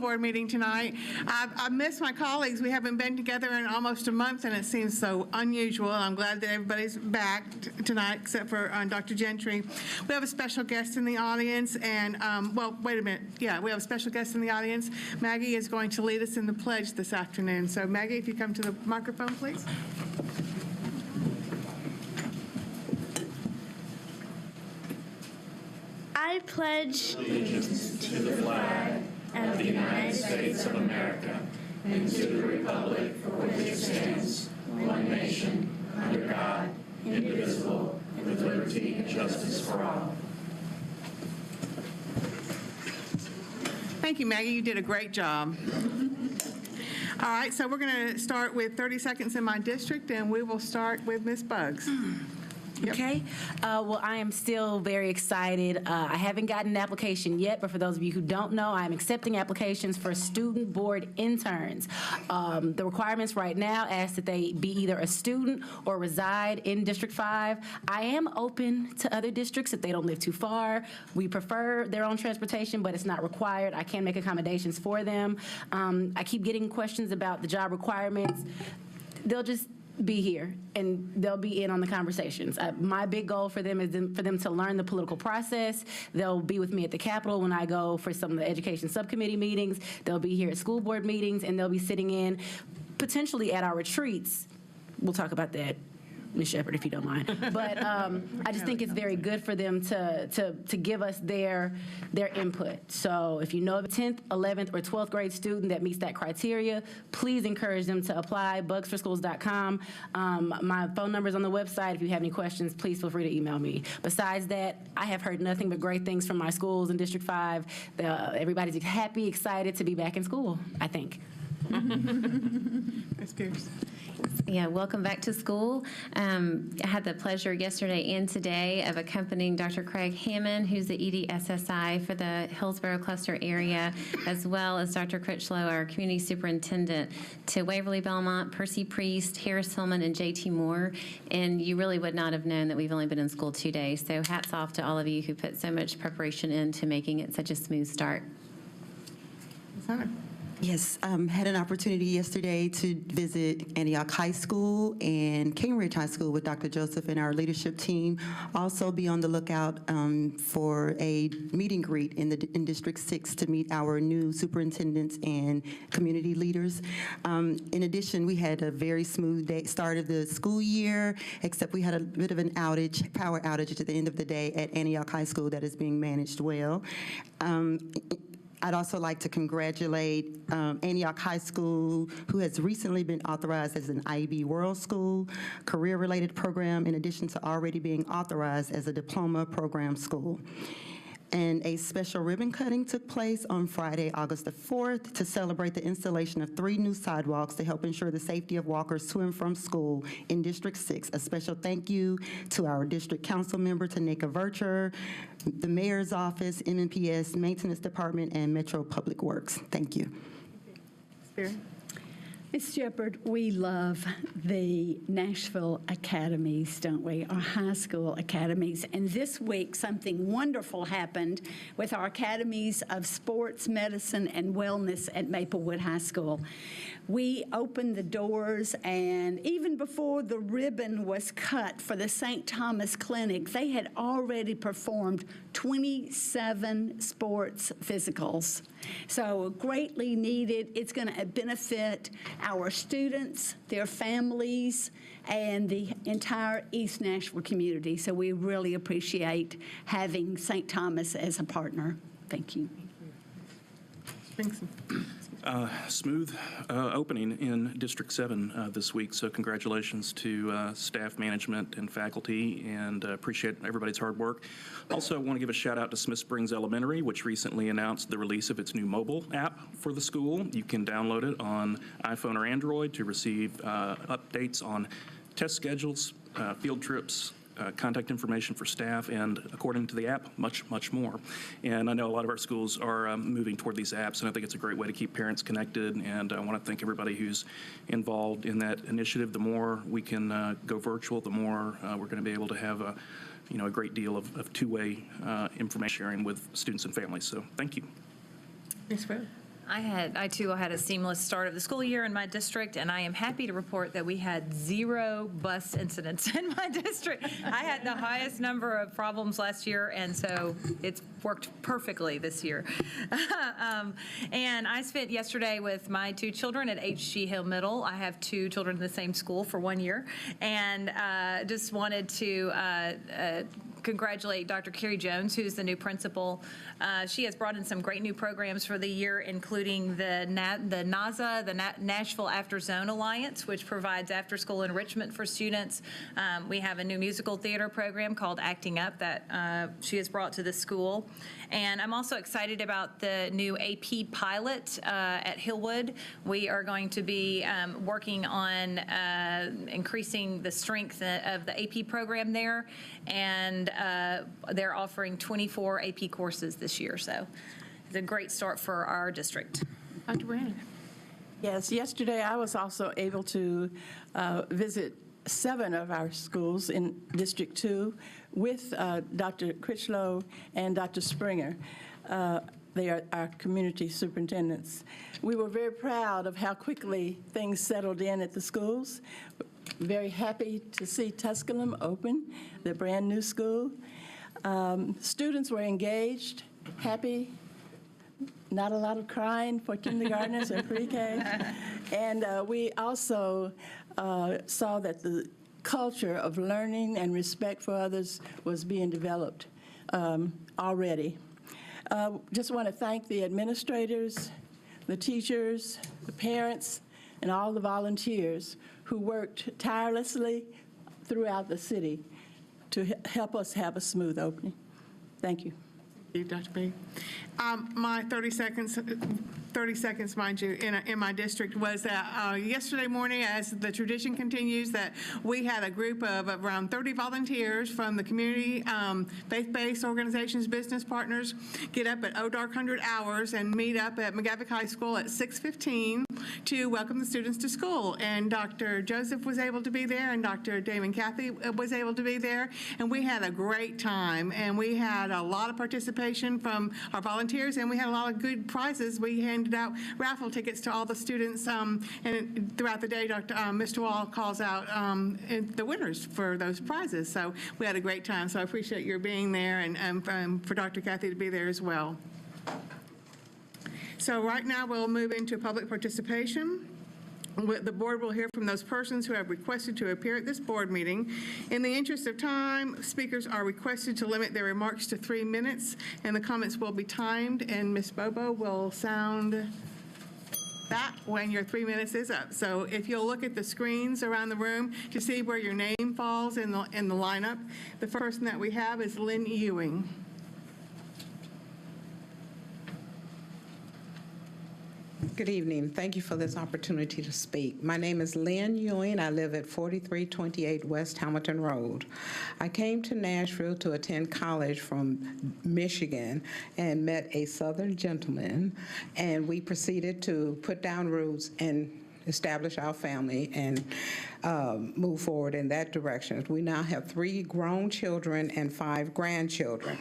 board meeting tonight. I miss my colleagues. We haven't been together in almost a month, and it seems so unusual. I'm glad that everybody's back tonight, except for Dr. Gentry. We have a special guest in the audience, and, well, wait a minute. Yeah, we have a special guest in the audience. Maggie is going to lead us in the pledge this afternoon. So, Maggie, if you come to the microphone, please. I pledge allegiance to the flag of the United States of America and to the republic for which it stands, one nation, under God, indivisible, with liberty and justice for all. Thank you, Maggie. You did a great job. All right, so we're going to start with 30 seconds in my district, and we will start with Ms. Bugs. Yep. Okay. Well, I am still very excited. I haven't gotten an application yet, but for those of you who don't know, I'm accepting applications for student board interns. The requirements right now ask that they be either a student or reside in District 5. I am open to other districts if they don't live too far. We prefer their own transportation, but it's not required. I can make accommodations for them. I keep getting questions about the job requirements. They'll just be here, and they'll be in on the conversations. My big goal for them is for them to learn the political process. They'll be with me at the Capitol when I go for some of the education subcommittee meetings. They'll be here at school board meetings, and they'll be sitting in potentially at our retreats. We'll talk about that, Ms. Shepherd, if you don't mind. But I just think it's very good for them to give us their input. So if you know of a 10th, 11th, or 12th grade student that meets that criteria, please encourage them to apply, bugsforschools.com. My phone number is on the website. If you have any questions, please feel free to email me. Besides that, I have heard nothing but great things from my schools in District 5. Everybody's happy, excited to be back in school, I think. Ms. Pierce. Yeah, welcome back to school. I had the pleasure yesterday and today of accompanying Dr. Craig Hammond, who's the EDSSI for the Hillsborough cluster area, as well as Dr. Critchlow, our community superintendent, to Waverly Belmont, Percy Priest, Harris Hillman, and J.T. Moore. And you really would not have known that we've only been in school 2 days. So hats off to all of you who put so much preparation into making it such a smooth start. Yes, had an opportunity yesterday to visit Antioch High School and Cambridge High School with Dr. Joseph and our leadership team. Also be on the lookout for a meet and greet in District 6 to meet our new superintendents and community leaders. In addition, we had a very smooth start of the school year, except we had a bit of an outage, power outage at the end of the day at Antioch High School that is being managed well. I'd also like to congratulate Antioch High School, who has recently been authorized as an IB World School career-related program, in addition to already being authorized as a diploma program school. And a special ribbon cutting took place on Friday, August the 4th, to celebrate the installation of 3 new sidewalks to help ensure the safety of walkers to and from school in District 6. A special thank you to our district council member, Tanika Vercher, the mayor's office, MNPS, maintenance department, and Metro Public Works. Thank you. Spirit. Ms. Shepherd, we love the Nashville academies, don't we? Our high school academies. And this week, something wonderful happened with our academies of sports, medicine, and wellness at Maplewood High School. We opened the doors, and even before the ribbon was cut for the St. Thomas Clinic, they had already performed 27 sports physicals. So greatly needed. It's going to benefit our students, their families, and the entire East Nashville community. So we really appreciate having St. Thomas as a partner. Thank you. Smooth opening in District 7 this week, so congratulations to staff, management, and faculty, and appreciate everybody's hard work. Also want to give a shout out to Smith Springs Elementary, which recently announced the release of its new mobile app for the school. You can download it on iPhone or Android to receive updates on test schedules, field trips, contact information for staff, and according to the app, much, much more. And I know a lot of our schools are moving toward these apps, and I think it's a great way to keep parents connected, and I want to thank everybody who's involved in that initiative. The more we can go virtual, the more we're going to be able to have a great deal of two-way information sharing with students and families. So thank you. Ms. Fred. I too had a seamless start of the school year in my district, and I am happy to report that we had 0 bus incidents in my district. I had the highest number of problems last year, and so it's worked perfectly this year. And I spent yesterday with my 2 children at H.G. Hill Middle. I have 2 children in the same school for 1 year, and just wanted to congratulate Dr. Carrie Jones, who's the new principal. She has brought in some great new programs for the year, including the NAZA, the Nashville After Zone Alliance, which provides after-school enrichment for students. We have a new musical theater program called Acting Up that she has brought to the school. And I'm also excited about the new AP pilot at Hillwood. We are going to be working on increasing the strength of the AP program there, and they're offering 24 AP courses this year, so it's a great start for our district. Dr. Brandon. Yes, yesterday I was also able to visit 7 of our schools in District 2 with Dr. Critchlow and Dr. Springer. They are our community superintendents. We were very proud of how quickly things settled in at the schools. Very happy to see Tusculum open, the brand-new school. Students were engaged, happy, not a lot of crying for kindergartners and pre-K. And we also saw that the culture of learning and respect for others was being developed already. Just want to thank the administrators, the teachers, the parents, and all the volunteers who worked tirelessly throughout the city to help us have a smooth opening. Thank you. Thank you, Dr. B. My 30 seconds, mind you, in my district was that yesterday morning, as the tradition continues, that we had a group of around 30 volunteers from the community, faith-based organizations, business partners, get up at dark 100 hours and meet up at McGavick High School at 6:15 to welcome the students to school. And Dr. Joseph was able to be there, and Dr. Damon Cathy was able to be there, and we had a great time. And we had a lot of participation from our volunteers, and we had a lot of good prizes. We handed out raffle tickets to all the students, and throughout the day, Mr. Wall calls out the winners for those prizes. So we had a great time. So I appreciate your being there, and for Dr. Cathy to be there as well. So right now, we'll move into public participation. The board will hear from those persons who have requested to appear at this board meeting. In the interest of time, speakers are requested to limit their remarks to 3 minutes, and the comments will be timed, and Ms. Bobo will sound that when your 3 minutes is up. So if you'll look at the screens around the room to see where your name falls in the lineup, the first person that we have is Lynn Ewing. Good evening. Thank you for this opportunity to speak. My name is Lynn Ewing. I live at 4328 West Hamilton Road. I came to Nashville to attend college from Michigan and met a Southern gentleman, and we proceeded to put down roots and establish our family and move forward in that direction. We now have 3 grown children and 5 grandchildren.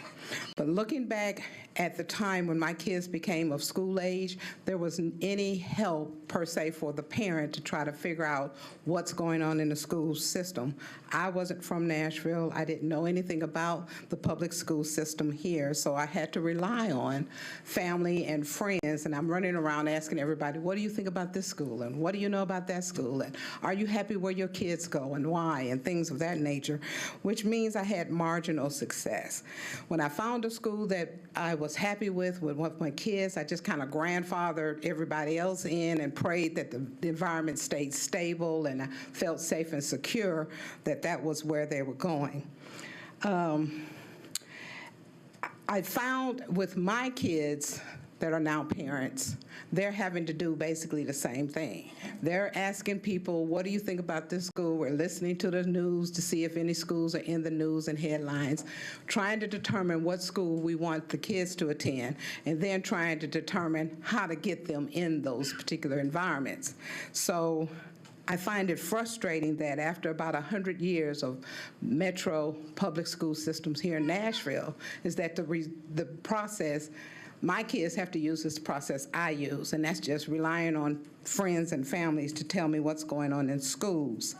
But looking back at the time when my kids became of school age, there wasn't any help per se for the parent to try to figure out what's going on in the school system. I wasn't from Nashville. I didn't know anything about the public school system here, so I had to rely on family and friends, and I'm running around asking everybody, what do you think about this school, and what do you know about that school, and are you happy where your kids go and why, and things of that nature, which means I had marginal success. When I found a school that I was happy with my kids, I just kind of grandfathered everybody else in and prayed that the environment stayed stable and I felt safe and secure that was where they were going. I found with my kids that are now parents, they're having to do basically the same thing. They're asking people, what do you think about this school? We're listening to the news to see if any schools are in the news and headlines, trying to determine what school we want the kids to attend, and then trying to determine how to get them in those particular environments. So I find it frustrating that after about 100 years of metro public school systems here in Nashville, is that the process My kids have to use this process I use, and that's just relying on friends and families to tell me what's going on in schools.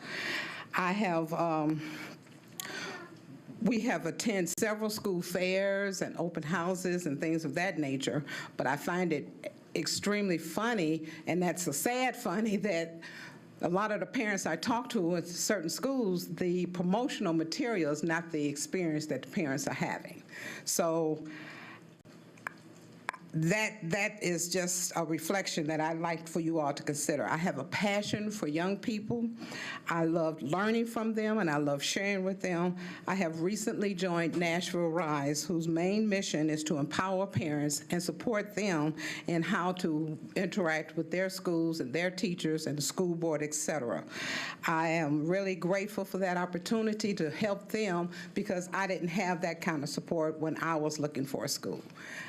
We have attended several school fairs and open houses and things of that nature, but I find it extremely funny, and that's a sad funny, that a lot of the parents I talk to at certain schools, the promotional material is not the experience that the parents are having. So that is just a reflection that I'd like for you all to consider. I have a passion for young people. I love learning from them, and I love sharing with them. I have recently joined Nashville Rise, whose main mission is to empower parents and support them in how to interact with their schools and their teachers and the school board, et cetera. I am really grateful for that opportunity to help them because I didn't have that kind of support when I was looking for a school.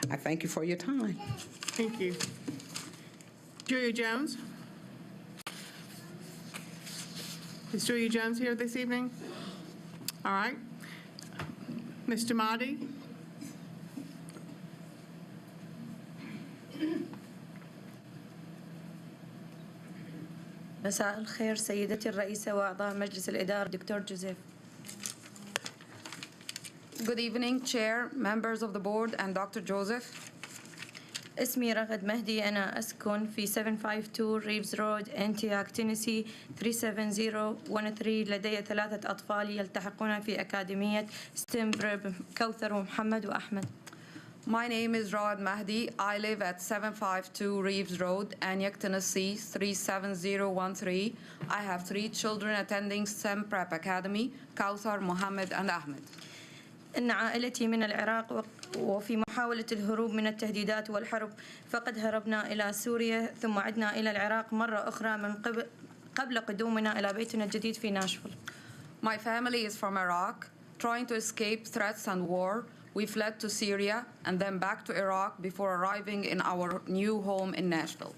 I thank you for your time. Thank you. Julia Jones? Is Julia Jones here this evening? All right. Mr. Mahdi? مساء الخير سيدتي الرئيسة وأعضاء مجلس الإدارة دكتور جوزيف. Good evening, Chair, members of the board, and Dr. Joseph. اسمي رغد مهدي. أنا أسكن في 752 ريفز رود أنتياك تينيسي 37013. لدي 3 أطفال يلتحقون في أكاديمية ستيم بريب كوثر ومحمد وأحمد. My name is Rawad Mahdi. I live at 752 Reeves Road, Antioch, Tennessee 37013. I have 3 children attending STEM Prep Academy, Kauthar, Mohammed, and Ahmed. إن عائلتي من العراق وفي محاولة الهروب من التهديدات والحرب فقد هربنا إلى سوريا ثم عدنا إلى العراق مرة أخرى من قبل قدومنا إلى بيتنا الجديد في ناشفيل. My family is from Iraq. Trying to escape threats and war, we fled to Syria and then back to Iraq before arriving in our new home in Nashville.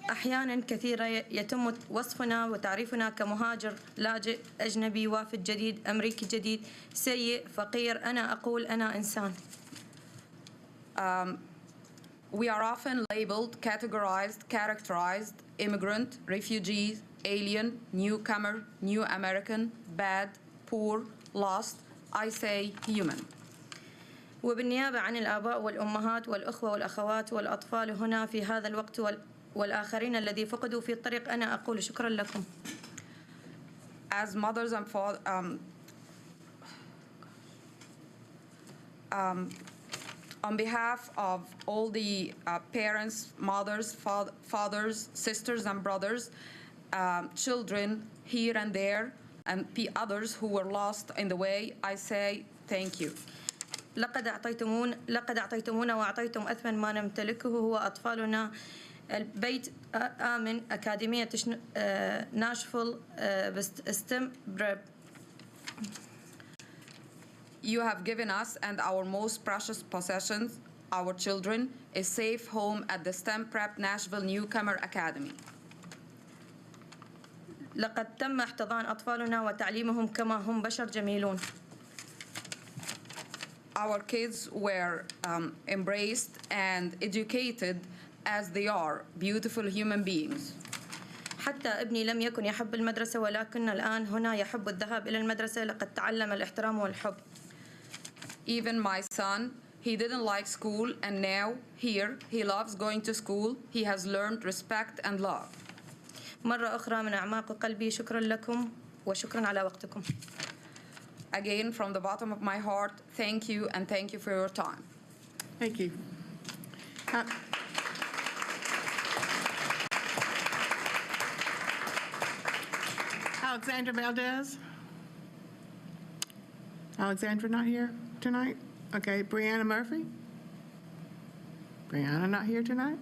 أحياناً كثيرة يتم وصفنا وتعريفنا كمهاجر لاجئ أجنبي وافد جديد أمريكي جديد سيء فقير. أنا أقول أنا إنسان. We are often labeled, categorized, characterized, immigrant, refugee, alien, newcomer, new American, bad, poor, lost. I say human. وبالنيابة عن الآباء والأمهات والأخوة والأخوات والأطفال هنا في هذا الوقت والآخرين الذي فقدوا في الطريق أنا أقول شكرا لكم. As mothers and fathers, on behalf of all the parents, mothers, fathers, sisters and brothers, children here and there, and others who were lost in the way, I say thank you. لقد أعطيتمونا وأعطيتم أثمن ما نمتلكه هو أطفالنا. البيت آمن أكاديمية ناشفيل ستيم بريب. You have given us and our most precious possessions, our children, a safe home at the STEM Prep Nashville Newcomer Academy. لقد تم احتضان أطفالنا وتعليمهم كما هم بشر جميلون. Our kids were embraced and educated as they are, beautiful human beings. حتى ابني لم يكن يحب المدرسة ولكن الآن هنا يحب الذهاب إلى المدرسة. لقد تعلم الاحترام والحب. Even my son, he didn't like school, and now here he loves going to school. He has learned respect and love. مرة أخرى من أعماق قلبي شكرا لكم وشكرا على وقتكم. Again, from the bottom of my heart, thank you and thank you for your time. Thank you. Alexandra Valdez? Alexandra not here tonight? Okay, Brianna Murphy? Brianna not here tonight?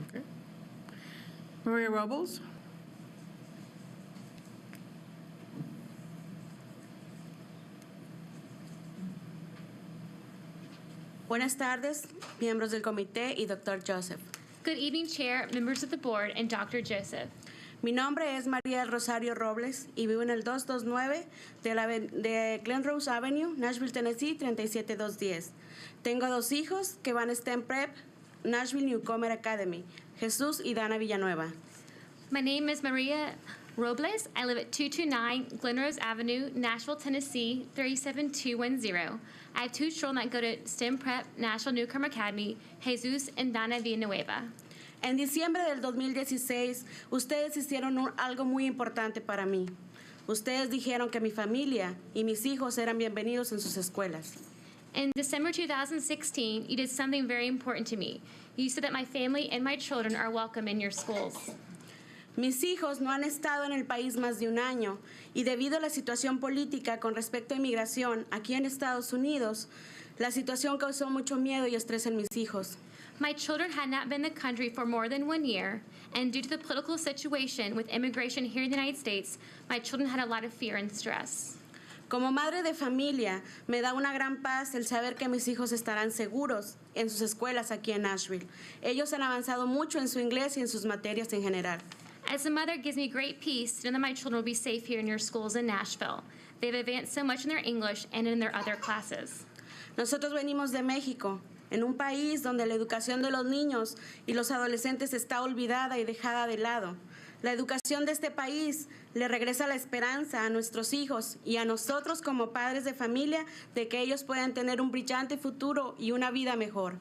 Okay. Maria Robles? Buenas tardes, miembros del comité y Dr. Joseph. Good evening, Chair, members of the board, and Dr. Joseph. Mi nombre es María Rosario Robles y vivo en el 229 de Glen Rose Avenue, Nashville, Tennessee, 37210. Tengo 2 hijos que van a STEM Prep, Nashville Newcomer Academy, Jesús y Dana Villanueva. My name is Maria Robles. I live at 229 Glenrose Avenue, Nashville, Tennessee, 37210. I have 2 children that go to STEM Prep, Nashville Newcomer Academy, Jesus and Dana Villanueva. En diciembre del 2016, ustedes hicieron algo muy importante para mí. Ustedes dijeron que mi familia y mis hijos eran bienvenidos en sus escuelas. In December 2016, you did something very important to me. You said that my family and my children are welcome in your schools. Mis hijos no han estado en el país más de un año y debido a la situación política con respecto a inmigración aquí en Estados Unidos, la situación causó mucho miedo y estrés en mis hijos. My children had not been in the country for more than 1 year, and due to the political situation with immigration here in the United States, my children had a lot of fear and stress. Como madre de familia, me da una gran paz el saber que mis hijos estarán seguros en sus escuelas aquí en Nashville. Ellos han avanzado mucho en su inglés y en sus materias en general. As a mother, it gives me great peace to know that my children will be safe here in your schools in Nashville. They've advanced so much in their English and in their other classes. Nosotros venimos de México, en un país donde la educación de los niños y los adolescentes está olvidada y dejada de lado. La educación de este país le regresa la esperanza a nuestros hijos y a nosotros como padres de familia de que ellos puedan tener un brillante futuro y una vida mejor.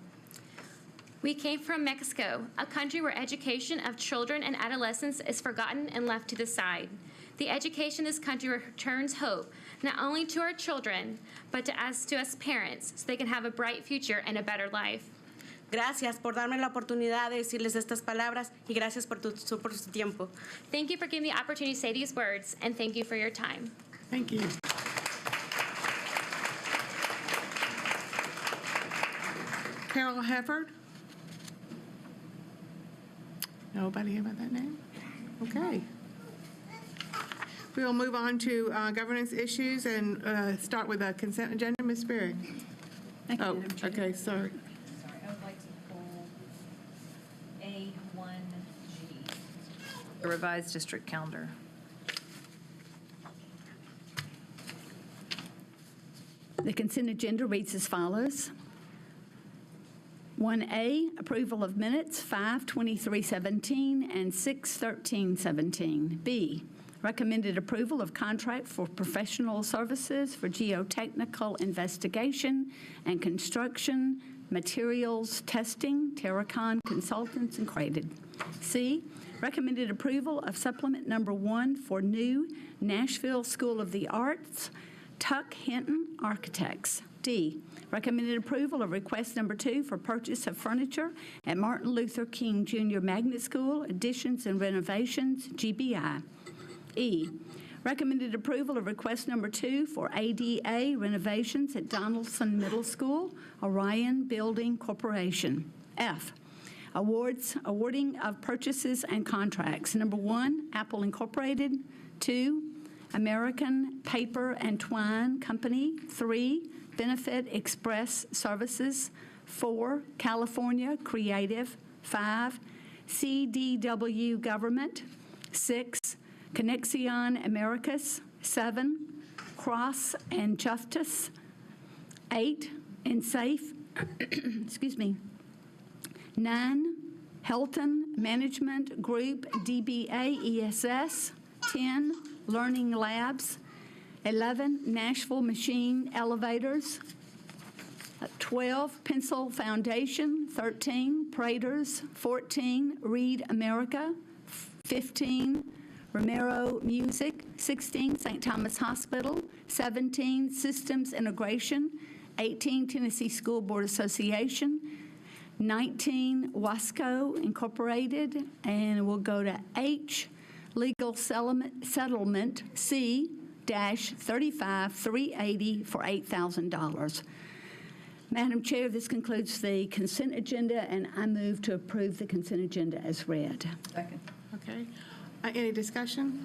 We came from Mexico, a country where education of children and adolescents is forgotten and left to the side. The education in this country returns hope, not only to our children, but to us parents, so they can have a bright future and a better life. Gracias por darme la oportunidad de decirles estas palabras y gracias por su tiempo. Thank you for giving me the opportunity to say these words, and thank you for your time. Thank you. Carol Hefford? Nobody about that name? Okay. We will move on to governance issues and start with the consent agenda. Ms. Spear. Oh, okay, sorry. I would like to pull A1G. The revised district calendar. The consent agenda reads as follows. 1A, approval of minutes 5/23/17 and 6/13/17. B, recommended approval of contract for professional services for geotechnical investigation and construction materials testing, Terracon Consultants Incorporated. C, recommended approval of supplement number 1 for new Nashville School of the Arts, Tuck Hinton Architects. D, recommended approval of request number 2 for purchase of furniture at Martin Luther King Jr. Magnet School, additions and renovations, GBI. E, recommended approval of request number 2 for ADA renovations at Donaldson Middle School, Orion Building Corporation. F, awarding of purchases and contracts. Number 1, Apple Incorporated. 2, American Paper and Twine Company. 3, Benefit Express Services. 4, California Creative. 5, CDW Government. 6, Connexion Americas. 7, Cross and Justice. 8, InSafe. Excuse me. 9, Helton Management Group DBA ESS. 10, Learning Labs. 11, Nashville Machine Elevators. 12, Pencil Foundation. 13, Praters. 14, Read America. 15, Romero Music. 16, St. Thomas Hospital. 17, Systems Integration. 18, Tennessee School Board Association. 19, Wasco Incorporated. And we'll go to H, Legal Settlement C-35380 for $8,000. Madam Chair, this concludes the consent agenda, and I move to approve the consent agenda as read. Second. Okay. Any discussion?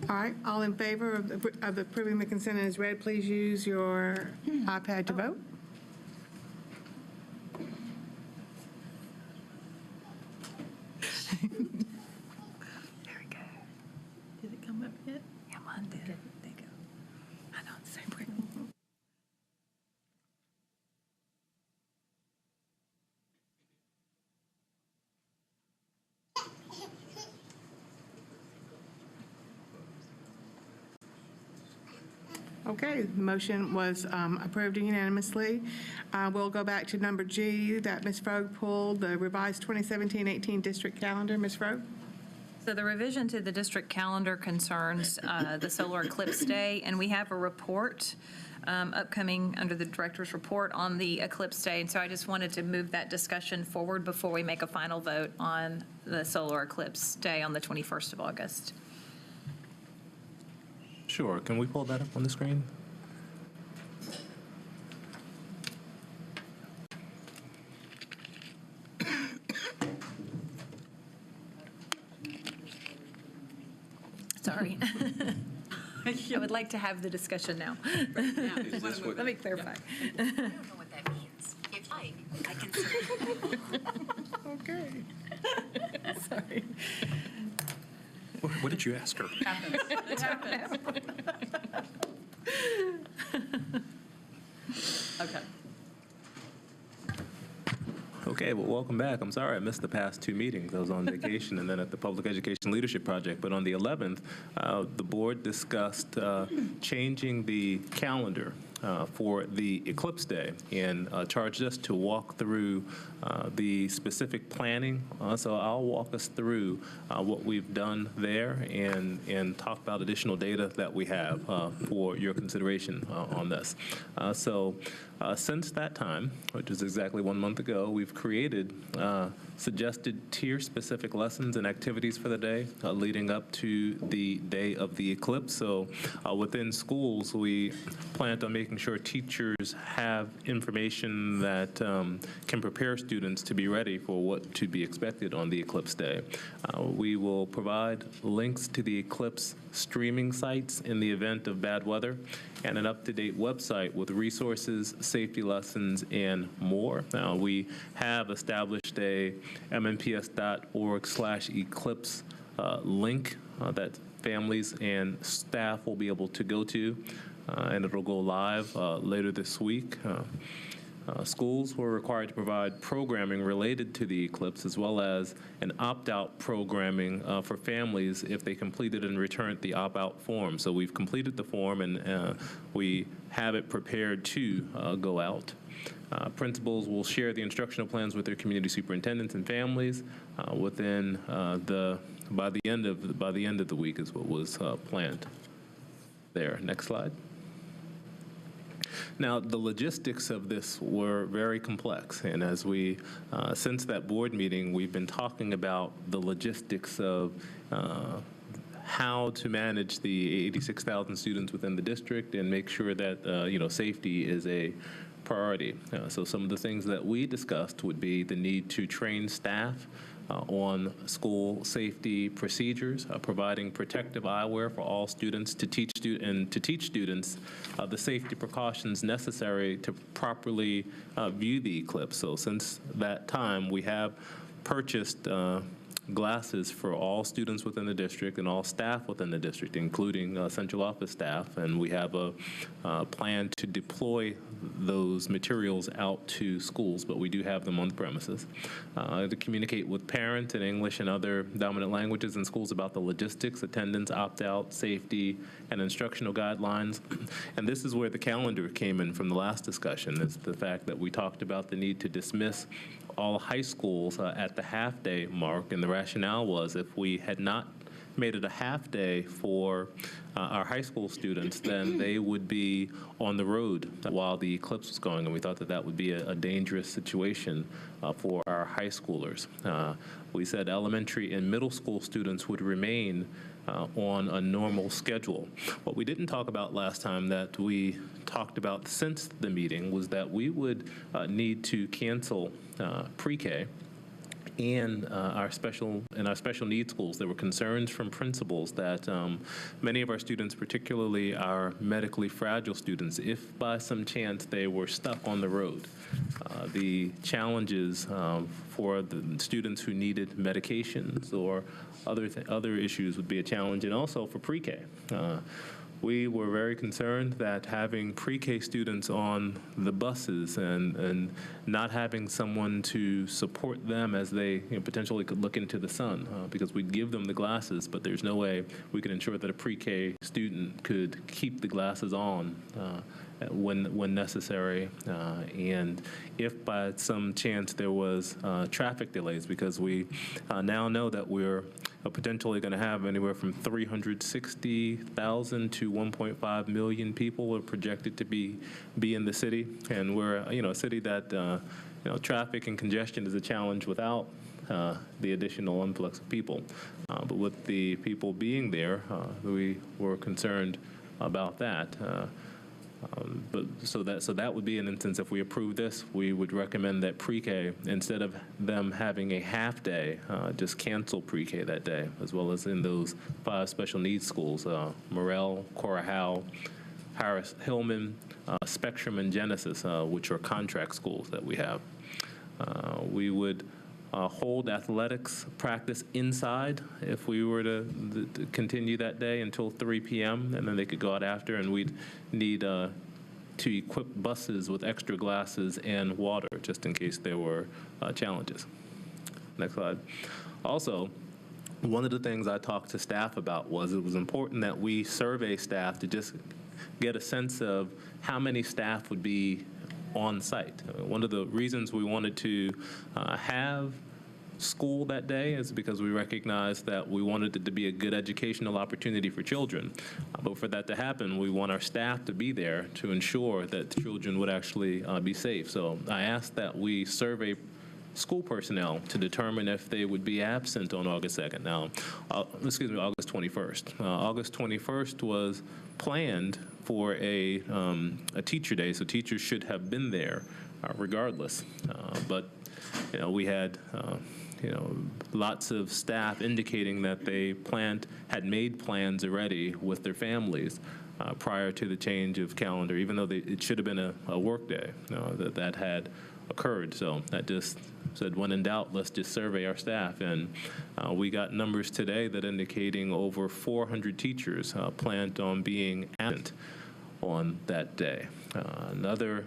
All right, all in favor of approving the consent as read, please use your iPad to vote. There we go. Did it come up yet? Yeah, mine did. There you go. I know, it's the same way. Okay, the motion was approved unanimously. We'll go back to number G that Ms. Frogue pulled, the revised 2017-18 district calendar. Ms. Frogue? So the revision to the district calendar concerns the solar eclipse day, and we have a report upcoming under the director's report on the eclipse day. And so I just wanted to move that discussion forward before we make a final vote on the solar eclipse day on the 21st of August. Sure. Can we pull that up on the screen? Sorry. I would like to have the discussion now. Let me clarify. I don't know what that means. If you like, I can. Okay. Sorry. What did you ask her? It happens. Okay. Okay, well, welcome back. I'm sorry I missed the past two meetings. I was on vacation and then at the Public Education Leadership Project. But on the 11th, the board discussed changing the calendar for the eclipse day and charged us to walk through the specific planning. So I'll walk us through what we've done there and talk about additional data that we have for your consideration on this. Since that time, which is exactly 1 month ago, we've created suggested tier-specific lessons and activities for the day leading up to the day of the eclipse. So within schools, we plan on making sure teachers have information that can prepare students to be ready for what to be expected on the eclipse day. We will provide links to the eclipse streaming sites in the event of bad weather and an up-to-date website with resources, safety lessons, and more. Now, we have established a MNPS.org/eclipse link that families and staff will be able to go to, and it'll go live later this week. Schools were required to provide programming related to the eclipse, as well as an opt-out programming for families if they completed and returned the opt-out form. So we've completed the form, and we have it prepared to go out. Principals will share the instructional plans with their community superintendents and families within by the end of the week is what was planned. There. Next slide. Now, the logistics of this were very complex, and as we, since that board meeting, we've been talking about the logistics of how to manage the 86,000 students within the district and make sure that, safety is a priority. So some of the things that we discussed would be the need to train staff on school safety procedures, providing protective eyewear for all students to teach students the safety precautions necessary to properly view the eclipse. So since that time, we have purchased glasses for all students within the district and all staff within the district, including central office staff, and we have a plan to deploy those materials out to schools, but we do have them on the premises. To communicate with parents in English and other dominant languages in schools about the logistics, attendance, opt-out, safety, and instructional guidelines. And this is where the calendar came in from the last discussion, is the fact that we talked about the need to dismiss all high schools at the half-day mark, and the rationale was if we had not made it a half day for our high school students, then they would be on the road while the eclipse was going, and we thought that that would be a dangerous situation for our high schoolers. We said elementary and middle school students would remain on a normal schedule. What we didn't talk about last time that we talked about since the meeting was that we would need to cancel pre-K and our special needs schools. There were concerns from principals that many of our students, particularly our medically fragile students, if by some chance they were stuck on the road, the challenges for the students who needed medications or other issues would be a challenge, and also for pre-K. we were very concerned that having pre-K students on the buses and not having someone to support them as they potentially could look into the sun, because we'd give them the glasses, but there's no way we could ensure that a pre-K student could keep the glasses on when necessary. And if by some chance there was traffic delays, because we now know that we're potentially going to have anywhere from 360,000 to 1.5 million people are projected to be in the city, and we're a city that traffic and congestion is a challenge without the additional influx of people. But with the people being there, we were concerned about that. But so that would be an instance, if we approve this, we would recommend that pre-K, instead of them having a half day, just cancel pre-K that day, as well as in those 5 special needs schools, Morrell, Cora Howe, Harris Hillman, Spectrum, and Genesis, which are contract schools that we have. We would hold athletics practice inside if we were to continue that day until 3 p.m., and then they could go out after, and we'd need to equip buses with extra glasses and water just in case there were challenges. Next slide. Also, one of the things I talked to staff about was it was important that we survey staff to just get a sense of how many staff would be on site. One of the reasons we wanted to have school that day is because we recognized that we wanted it to be a good educational opportunity for children. But for that to happen, we want our staff to be there to ensure that the children would actually be safe. So I asked that we survey school personnel to determine if they would be absent on August 2nd. Now, August 21st. August 21st was planned for a teacher day, so teachers should have been there regardless. But we had lots of staff indicating that they had made plans already with their families prior to the change of calendar, even though it should have been a work day that had occurred. So that just said, when in doubt, let's just survey our staff. And we got numbers today that indicating over 400 teachers planned on being absent on that day. Another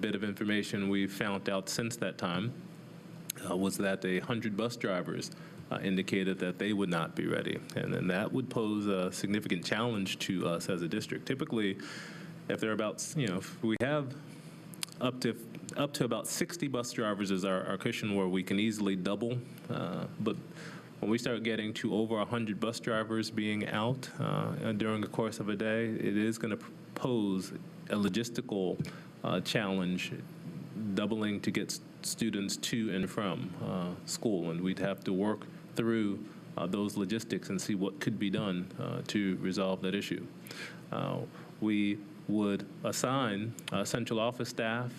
bit of information we found out since that time was that 100 bus drivers indicated that they would not be ready. And then that would pose a significant challenge to us as a district. Typically, if there are about, if we have up to about 60 bus drivers is our cushion where we can easily double. But when we start getting to over 100 bus drivers being out during the course of a day, it is going to pose a logistical challenge, doubling to get students to and from school, and we'd have to work through those logistics and see what could be done to resolve that issue. We would assign central office staff,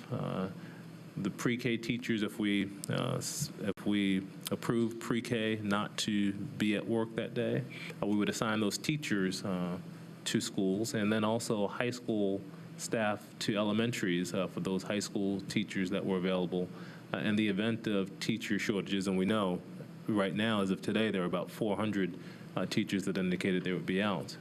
the pre-K teachers, if we approve pre-K not to be at work that day, we would assign those teachers to schools, and then also high school staff to elementaries for those high school teachers that were available. In the event of teacher shortages, and we know right now, as of today, there are about 400 teachers that indicated they would be out.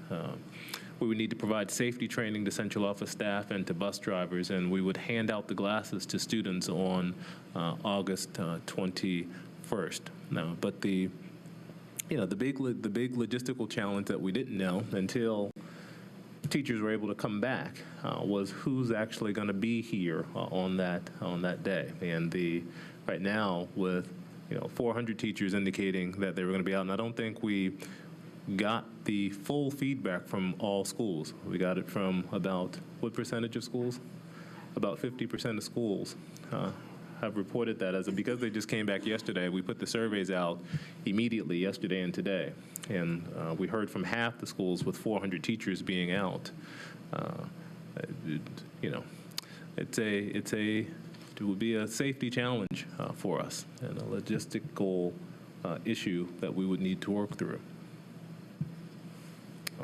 We would need to provide safety training to central office staff and to bus drivers, and we would hand out the glasses to students on August 21st. Now, but the big logistical challenge that we didn't know until teachers were able to come back was who's actually going to be here on that day. And right now, with 400 teachers indicating that they were going to be out, and I don't think we got the full feedback from all schools. We got it from about what percentage of schools? About 50% of schools have reported that because they just came back yesterday. We put the surveys out immediately yesterday and today, and we heard from half the schools with 400 teachers being out. It would be a safety challenge for us and a logistical issue that we would need to work through.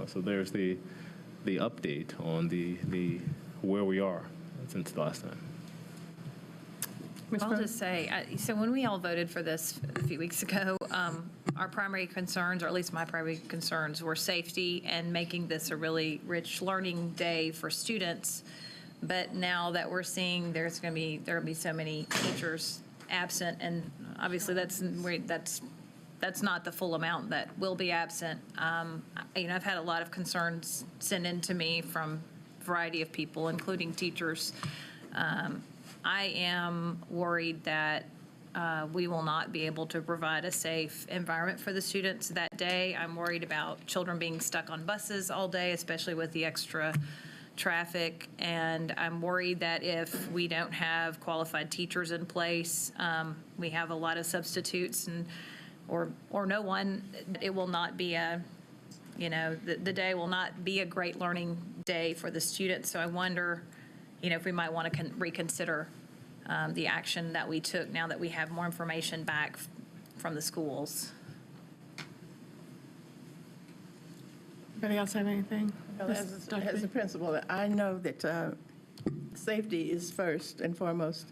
So there's the update on the where we are since the last time. Ms. I'll Burrows? just say, so when we all voted for this a few weeks ago, our primary concerns, or at least my primary concerns, were safety and making this a really rich learning day for students. But now that we're seeing there will be so many teachers absent, and obviously that's not the full amount that will be absent. I've had a lot of concerns sent in to me from a variety of people, including teachers. I am worried that we will not be able to provide a safe environment for the students that day. I'm worried about children being stuck on buses all day, especially with the extra traffic. And I'm worried that if we don't have qualified teachers in place, we have a lot of substitutes or no one, it will not be the day will not be a great learning day for the students. So I wonder, if we might want to reconsider the action that we took now that we have more information back from the schools. Anybody else have anything? Well, as a principal, I know that safety is first and foremost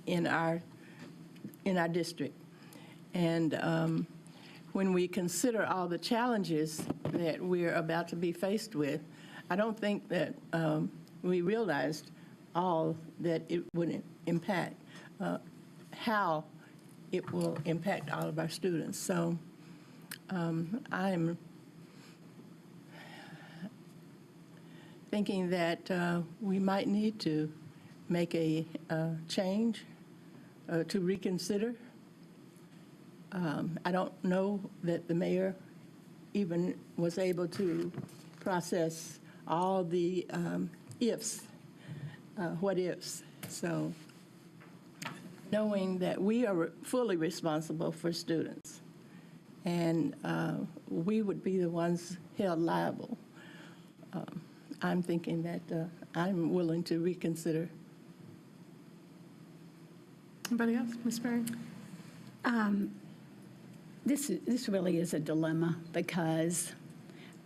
in our district. And when we consider all the challenges that we're about to be faced with, I don't think that we realized all that it would impact, how it will impact all of our students. So I'm thinking that we might need to make a change to reconsider. I don't know that the mayor even was able to process all the ifs, what ifs. So knowing that we are fully responsible for students and we would be the ones held liable, I'm thinking that I'm willing to reconsider. Anybody else? Ms. Berry? This really is a dilemma because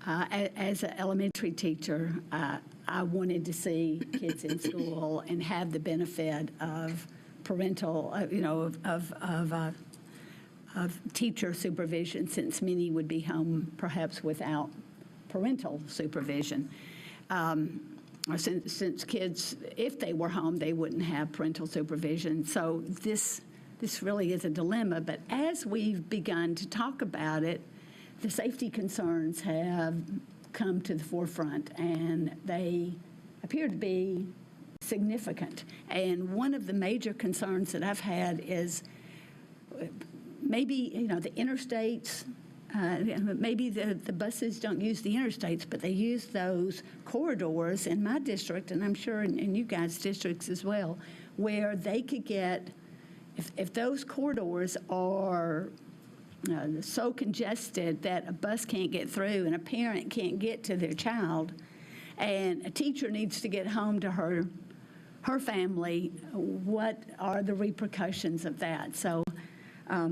as an elementary teacher, I wanted to see kids in school and have the benefit of parental, of teacher supervision, since many would be home perhaps without parental supervision. Since kids, if they were home, they wouldn't have parental supervision. So this really is a dilemma. But as we've begun to talk about it, the safety concerns have come to the forefront, and they appear to be significant. And one of the major concerns that I've had is maybe, the interstates, maybe the buses don't use the interstates, but they use those corridors in my district, and I'm sure in you guys' districts as well, where they could get, if those corridors are so congested that a bus can't get through and a parent can't get to their child, and a teacher needs to get home to her family, what are the repercussions of that? So I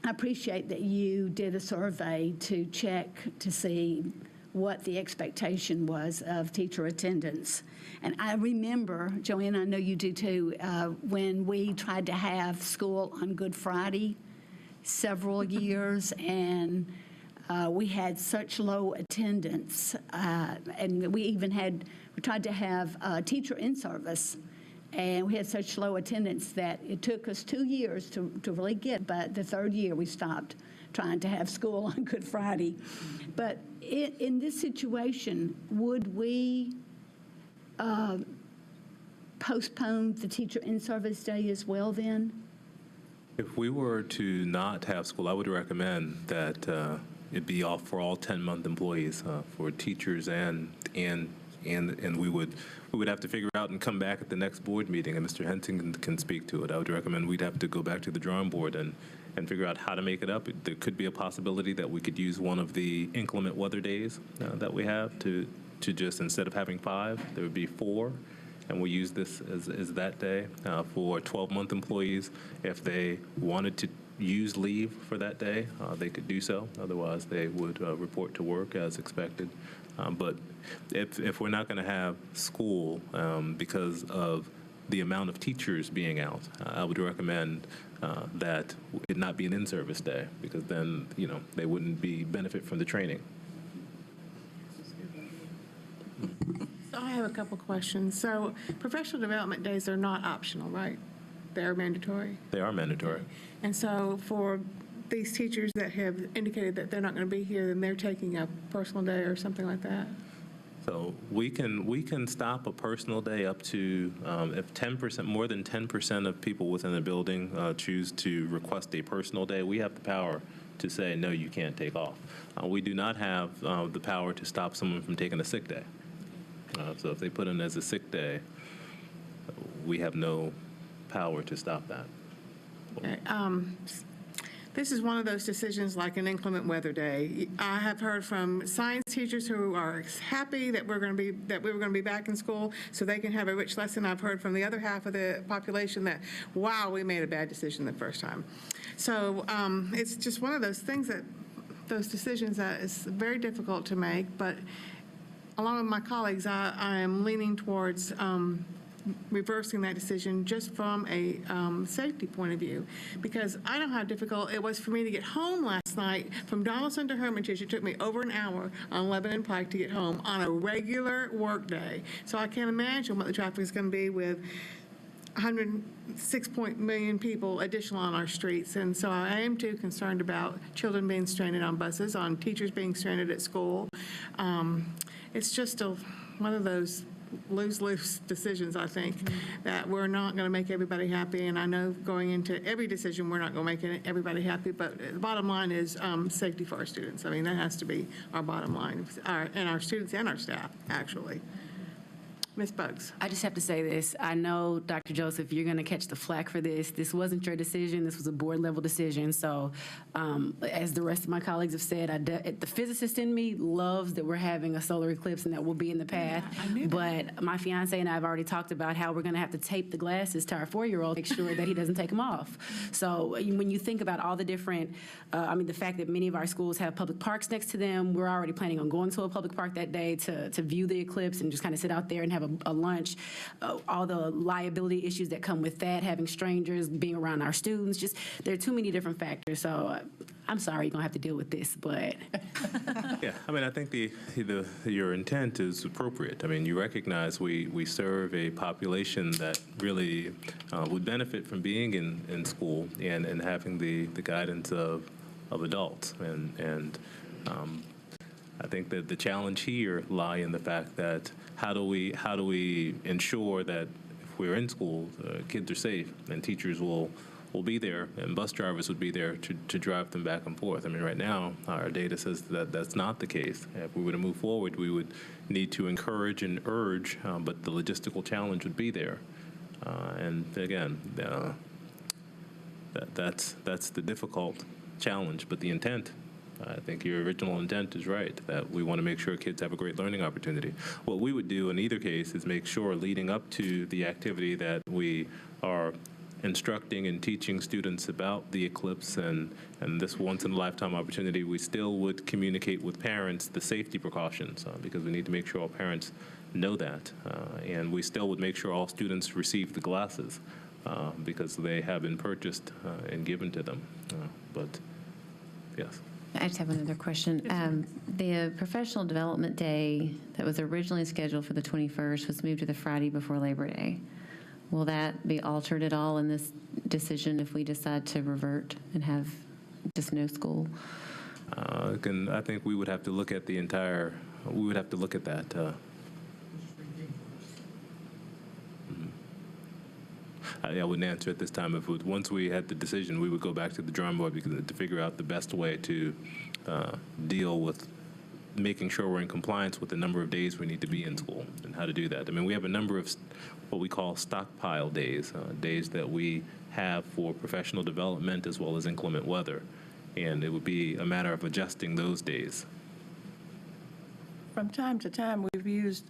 appreciate that you did a survey to check to see what the expectation was of teacher attendance. And I remember, Joanne, I know you do too, when we tried to have school on Good Friday several years, and we had such low attendance, and we tried to have teacher in service, and we had such low attendance that it took us 2 years to really get, but the third year we stopped trying to have school on Good Friday. But in this situation, would we postpone the teacher in service day as well then? If we were to not have school, I would recommend that it be off for all 10-month employees, for teachers and we would have to figure out and come back at the next board meeting, and Mr. Henson can speak to it. I would recommend we'd have to go back to the drawing board and figure out how to make it up. There could be a possibility that we could use one of the inclement weather days that we have to just, instead of having 5, there would be 4. And we use this as that day for 12-month employees. If they wanted to use leave for that day, they could do so. Otherwise, they would report to work as expected. But if we're not going to have school because of the amount of teachers being out. I would recommend that it not be an in-service day, because then, they wouldn't benefit from the training. So I have a couple questions. So professional development days are not optional, right? They're mandatory? They are mandatory. And so for these teachers that have indicated that they're not going to be here, then they're taking a personal day or something like that? So we can stop a personal day up to, if 10%, more than 10% of people within the building choose to request a personal day, we have the power to say, no, you can't take off. We do not have the power to stop someone from taking a sick day. So if they put in as a sick day, we have no power to stop that. Okay, this is one of those decisions like an inclement weather day. I have heard from science teachers who are happy that we were going to be back in school so they can have a rich lesson. I've heard from the other half of the population that, wow, we made a bad decision the first time. So it's just one of those things those decisions that is very difficult to make, but along with my colleagues, I am leaning towards reversing that decision just from a safety point of view, because I know how difficult it was for me to get home last night from Donaldson to Hermitage. It took me over an hour on Lebanon Pike to get home on a regular work day. So I can't imagine what the traffic is going to be with 106 million people additional on our streets. And so I am too concerned about children being stranded on buses, on teachers being stranded at school. It's just one of those lose-lose decisions, I think, that we're not going to make everybody happy. And I know going into every decision, we're not going to make everybody happy, but the bottom line is safety for our students. I mean, that has to be our bottom line, and our students and our staff, actually. Ms. Bugs. I just have to say this. I know, Dr. Joseph, you're going to catch the flack for this. This wasn't your decision. This was a board-level decision. So as the rest of my colleagues have said, the physicist in me loves that we're having a solar eclipse and that we'll be in the path. But my fiance and I have already talked about how we're going to have to tape the glasses to our 4-year-old to make sure that he doesn't take them off. So when you think about all the different, the fact that many of our schools have public parks next to them, we're already planning on going to a public park that day to view the eclipse and just kind of sit out there and have a lunch, all the liability issues that come with that, having strangers, being around our students, just there are too many different factors. So I'm sorry you're going to have to deal with this, but. Yeah, I think your intent is appropriate. You recognize we serve a population that really would benefit from being in school and having the guidance of adults. And I think that the challenge here lie in the fact that how do we ensure that if we're in school, kids are safe and teachers will be there and bus drivers would be there to drive them back and forth. Right now, our data says that that's not the case. If we were to move forward, we would need to encourage and urge, but the logistical challenge would be there. And again, that's the difficult challenge, but the intent, I think your original intent is right, that we want to make sure kids have a great learning opportunity. What we would do in either case is make sure leading up to the activity that we are instructing and teaching students about the eclipse and this once-in-a-lifetime opportunity, we still would communicate with parents the safety precautions because we need to make sure all parents know that. And we still would make sure all students receive the glasses because they have been purchased and given to them. But yes. I just have another question. The professional development day that was originally scheduled for the 21st was moved to the Friday before Labor Day. Will that be altered at all in this decision if we decide to revert and have just no school? I think we would have to look at we would have to look at that. I wouldn't answer at this time. Once we had the decision, we would go back to the drawing board to figure out the best way to deal with making sure we're in compliance with the number of days we need to be in school and how to do that. We have a number of what we call stockpile days, days that we have for professional development as well as inclement weather, and it would be a matter of adjusting those days. From time to time,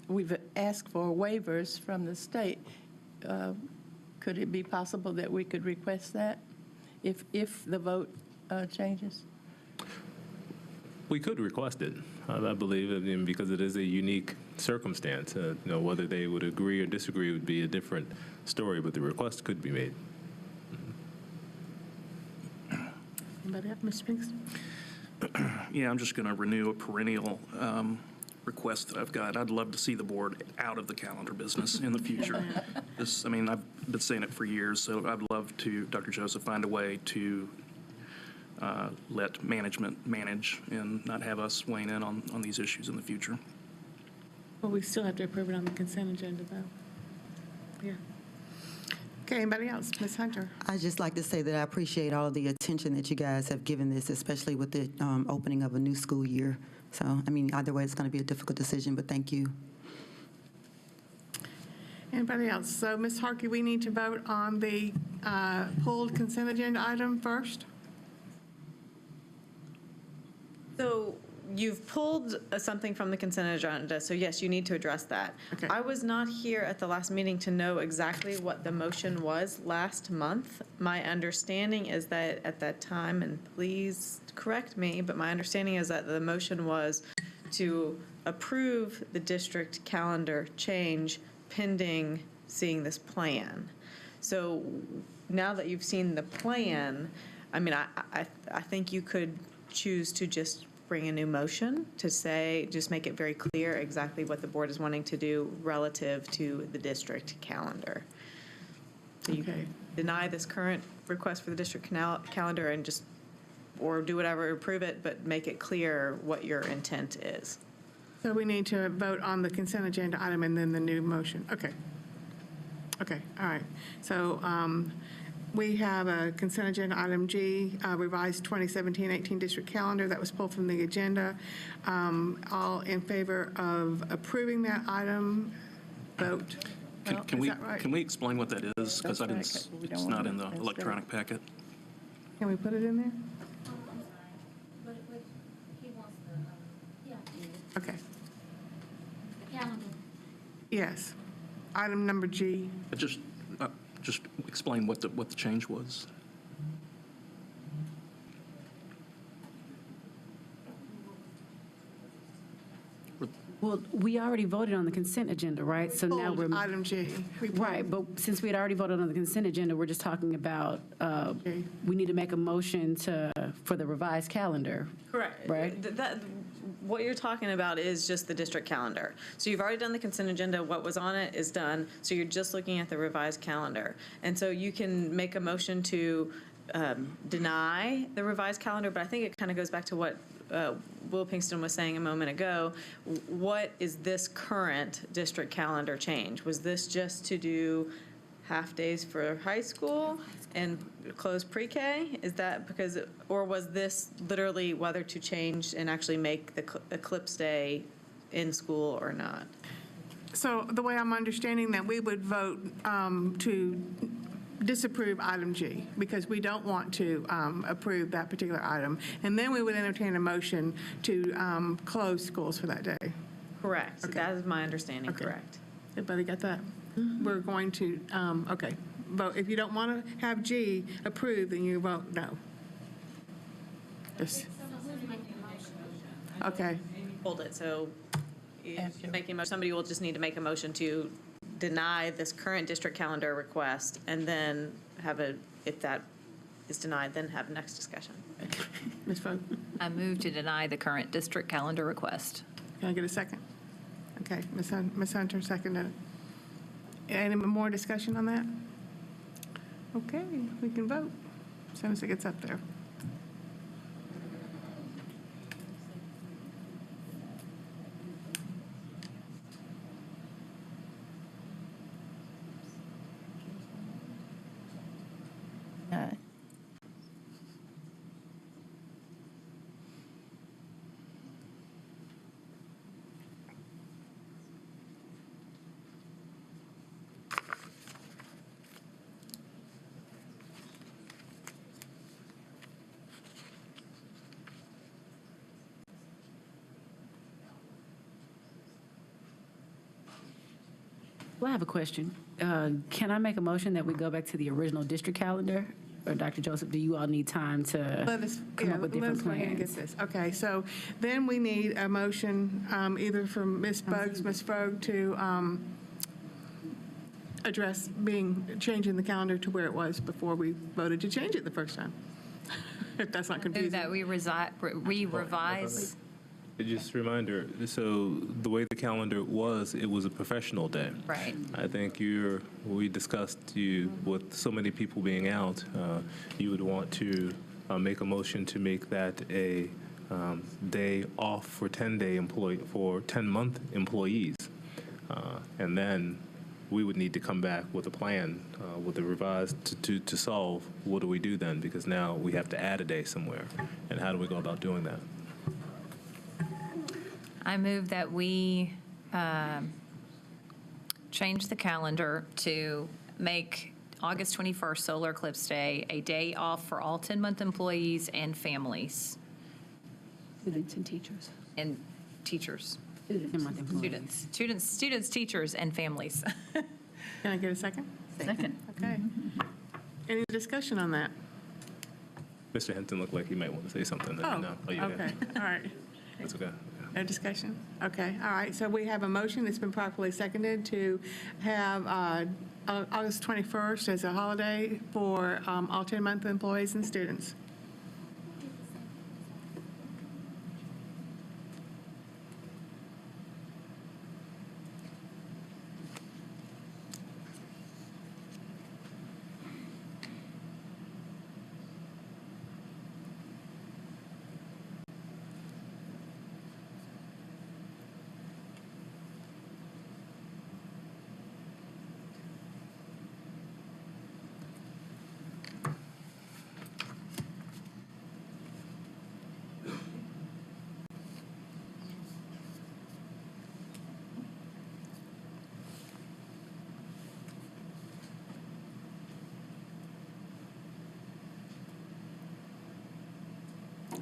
we've asked for waivers from the state. Could it be possible that we could request that if the vote changes? We could request it, I believe, because it is a unique circumstance. Whether they would agree or disagree would be a different story, but the request could be made. Anybody else, Ms. Spinks? Yeah, I'm just going to renew a perennial request that I've got. I'd love to see the board out of the calendar business in the future. I've been saying it for years, so I'd love to, Dr. Joseph, find a way to let management manage and not have us weighing in on these issues in the future. Well, we still have to approve it on the consent agenda, though. Yeah. Okay, anybody else? Ms. Hunter? I'd just like to say that I appreciate all of the attention that you guys have given this, especially with the opening of a new school year. So, either way, it's going to be a difficult decision, but thank you. Anybody else? So, Ms. Harkey, we need to vote on the pulled consent agenda item first. So you've pulled something from the consent agenda, so yes, you need to address that. Okay. I was not here at the last meeting to know exactly what the motion was last month. My understanding is that at that time, and please correct me, but my understanding is that the motion was to approve the district calendar change pending seeing this plan. So now that you've seen the plan, I think you could choose to just bring a new motion to say, just make it very clear exactly what the board is wanting to do relative to the district calendar. So you can deny this current request for the district calendar and just, or do whatever, approve it, but make it clear what your intent is. So we need to vote on the consent agenda item and then the new motion. Okay. Okay, all right. So we have a consent agenda item G, revised 2017-18 district calendar that was pulled from the agenda. All in favor of approving that item, vote. Can Is that right? we explain what that is? Because it's not in the electronic packet. Can we put it in there? Okay. Yes. Item number G. Just explain what the change was. Well, we already voted on the consent agenda, right? So now we're. Item G. Right, but since we had already voted on the consent agenda, we're just talking about, we need to make a motion for the revised calendar. Correct. Right? What you're talking about is just the district calendar. So you've already done the consent agenda, what was on it is done, so you're just looking at the revised calendar. And so you can make a motion to deny the revised calendar, but I think it kind of goes back to what Will Pinkston was saying a moment ago. What is this current district calendar change? Was this just to do half days for high school and close pre-K? Is that because, or was this literally whether to change and actually make the Eclipse Day in school or not? So the way I'm understanding that, we would vote to disapprove item G because we don't want to approve that particular item. And then we would entertain a motion to close schools for that day. Correct. Okay. That is my understanding, Okay. correct. Everybody got that? We're going to, vote. If you don't want to have G approved, then you vote no. Yes. Okay. Hold it, so somebody will just need to make a motion to deny this current district calendar request, and then if that is denied, then have the next discussion. Ms. Fogg, I move to deny the current district calendar request. can I get a second? Okay, Ms. Hunter seconded it. Any more discussion on that? Okay, we can vote as soon as it gets up there. Well, I have a question. Can I make a motion that we go back to the original district calendar or Dr. Joseph, do you all need time to Let us, come up with different let's go ahead and get plans? this. Okay, so then we need a motion, either from Ms. Bugs, Ms. Froeg, to address changing the calendar to where it was before we voted to change it the first time. If that's not Move confusing. that we revise. Just a reminder, so the way the calendar was, it was a professional day. Right. I think we discussed with so many people being out, you would want to make a motion to make that a day off for 10-month employees. And then we would need to come back with a plan, with a revised, to solve what do we do then? Because now we have to add a day somewhere. And how do we go about doing that? I move that we change the calendar to make August 21st, Solar Eclipse Day, a day off for all 10-month employees and families. Students and teachers. And teachers. Students. Students, teachers, and families. Can I get a second? Second. Okay. Any discussion on that? Mr. Hinton looked like he might want to say something. Oh, you okay, all right. That's okay. No discussion? Okay, all right. So we have a motion that's been properly seconded to have August 21st as a holiday for all 10-month employees and students.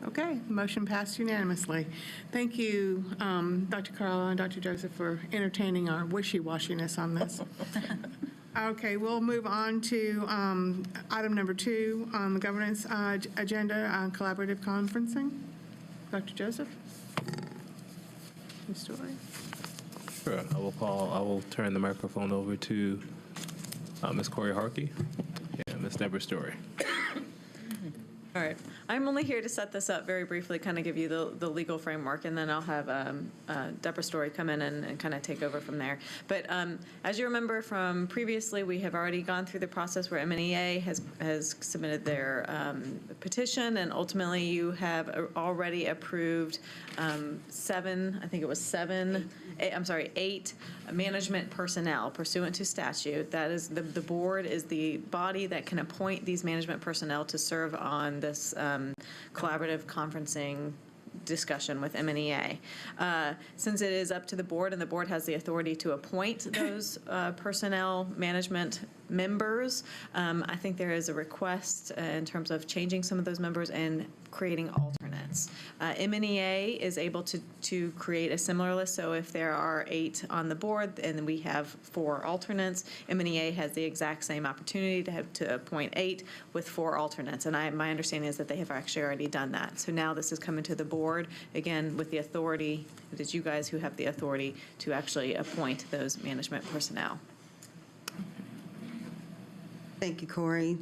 Okay, motion passed unanimously. Thank you, Dr. Carla and Dr. Joseph, for entertaining our wishy-washiness on this. Okay, we'll move on to item number 2 on the governance agenda on collaborative conferencing. Dr. Joseph? Ms. Story? Sure. I will turn the microphone over to Ms. Corey Harkey and Ms. Deborah Story. All right. I'm only here to set this up very briefly, kind of give you the legal framework, and then I'll have Deborah Story come in and kind of take over from there. But as you remember from previously, we have already gone through the process where MNEA has submitted their petition, and ultimately you have already approved 8 management personnel pursuant to statute. That is, the board is the body that can appoint these management personnel to serve on this collaborative conferencing discussion with MNEA. Since it is up to the board, and the board has the authority to appoint those personnel management members, I think there is a request in terms of changing some of those members and creating alternates. MNEA is able to create a similar list, so if there are 8 on the board and we have 4 alternates, MNEA has the exact same opportunity to appoint 8 with 4 alternates, and my understanding is that they have actually already done that. So now this is coming to the board, again, with the authority, it is you guys who have the authority to actually appoint those management personnel. Thank you, Corey.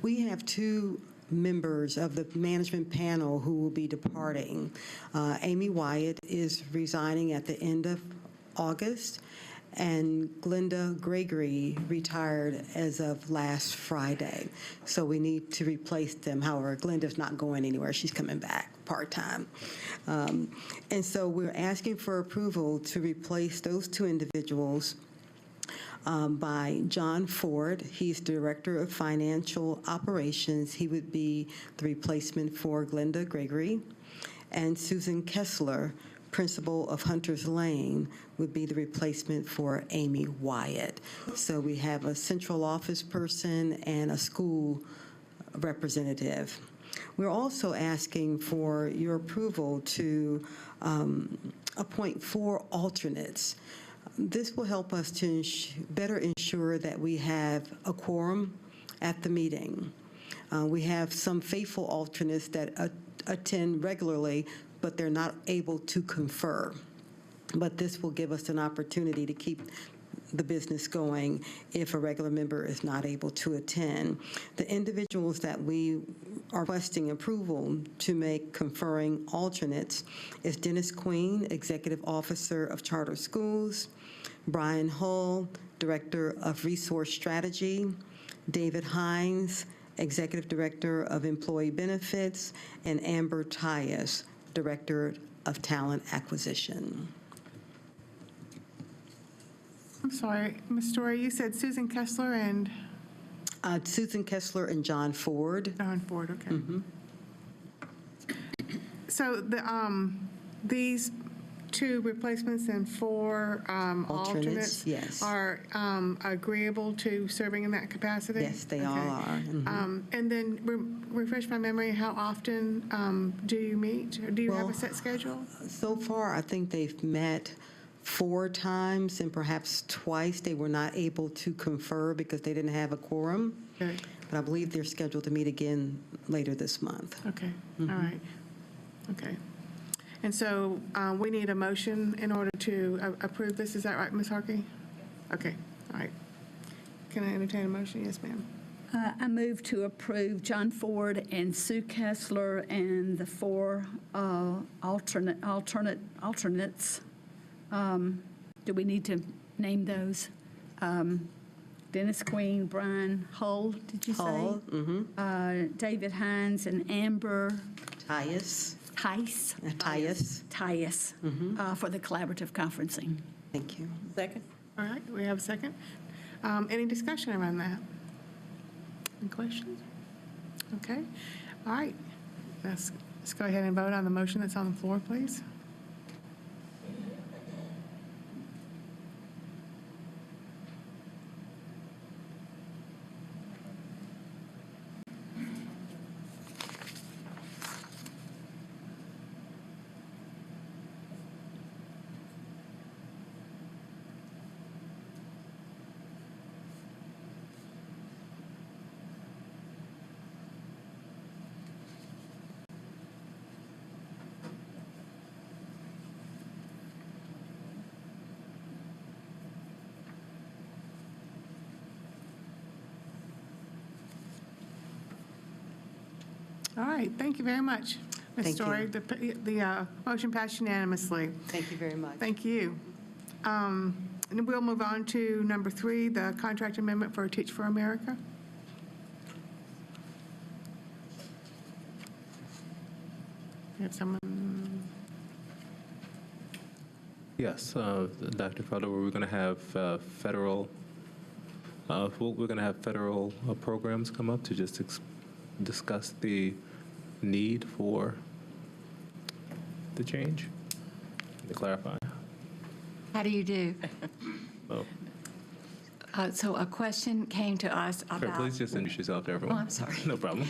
We have 2 members of the management panel who will be departing. Amy Wyatt is resigning at the end of August, and Glenda Gregory retired as of last Friday. So we need to replace them. However, Glenda's not going anywhere. She's coming back part-time. And so we're asking for approval to replace those 2 individuals by John Ford. He's Director of Financial Operations. He would be the replacement for Glenda Gregory. And Susan Kessler, Principal of Hunters Lane, would be the replacement for Amy Wyatt. So we have a central office person and a school representative. We're also asking for your approval to appoint 4 alternates. This will help us to better ensure that we have a quorum at the meeting. We have some faithful alternates that attend regularly, but they're not able to confer. But this will give us an opportunity to keep the business going if a regular member is not able to attend. The individuals that we are requesting approval to make conferring alternates is Dennis Queen, Executive Officer of Charter Schools, Brian Hull, Director of Resource Strategy, David Hines, Executive Director of Employee Benefits, and Amber Tyus, Director of Talent Acquisition. I'm sorry, Ms. Story, you said Susan Kessler and? Susan Kessler and John Ford. John Ford, okay. So these 2 replacements and 4 alternates yes. are agreeable to serving in that capacity? Yes, they all are. And then refresh my memory, how often do you meet? Or do you have a set schedule? So far, I think they've met 4 times, and perhaps twice they were not able to confer because they didn't have a quorum. Okay. But I believe they're scheduled to meet again later this month. Okay, all right. Okay. And so we need a motion in order to approve this. Is that right, Ms. Harkey? Okay, all right. Can I entertain a motion? Yes, ma'am. I move to approve John Ford and Sue Kessler and the 4 alternates. Do we need to name those? Dennis Queen, Brian Hull, did you say? Hull, David Hines and Amber Tyus. For the collaborative conferencing. Thank you. Second. All right, we have a second. Any discussion around that? Any questions? Okay. All right. Let's go ahead and vote on the motion that's on the floor, please. All right, thank you very much, Ms. Thank Story. you. The motion passed unanimously. Thank you very much. Thank you. And we'll move on to number 3, the contract amendment for Teach for America. We have someone. Yes, Dr. Felder, we're going to have federal programs come up to just discuss the need for the change. To clarify. How do you do? Oh. So a question came to us about... Please just introduce yourself to everyone. Oh, I'm sorry. No problem.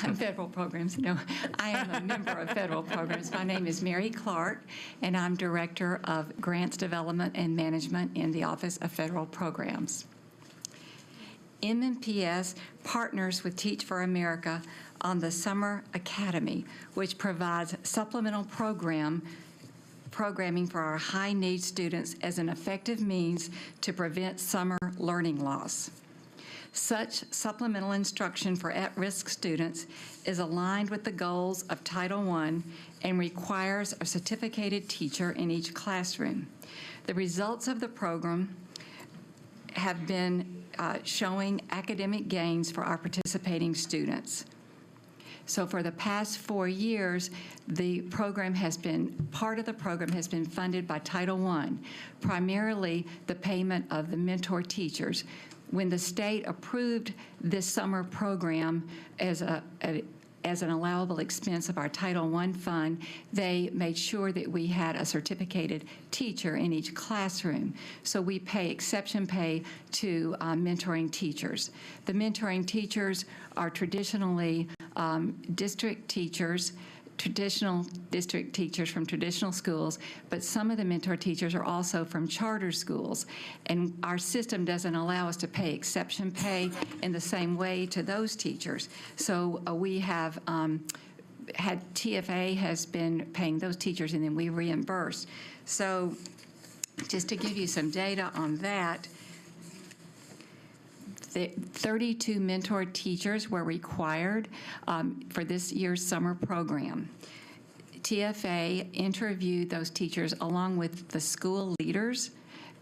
I'm federal programs. No, I am a member of federal programs. My name is Mary Clark, and I'm Director of Grants Development and Management in the Office of Federal Programs. MNPS partners with Teach for America on the Summer Academy, which provides supplemental programming for our high-need students as an effective means to prevent summer learning loss. Such supplemental instruction for at-risk students is aligned with the goals of Title I and requires a certificated teacher in each classroom. The results of the program have been showing academic gains for our participating students. So for the past 4 years, part of the program has been funded by Title I, primarily the payment of the mentor teachers. When the state approved this summer program as an allowable expense of our Title I fund, they made sure that we had a certificated teacher in each classroom. So we pay exception pay to mentoring teachers. The mentoring teachers are traditionally district teachers traditional district teachers from traditional schools, but some of the mentor teachers are also from charter schools. And our system doesn't allow us to pay exception pay in the same way to those teachers. So we have had TFA has been paying those teachers, and then we reimburse. So just to give you some data on that, the 32 mentor teachers were required for this year's summer program. TFA interviewed those teachers along with the school leaders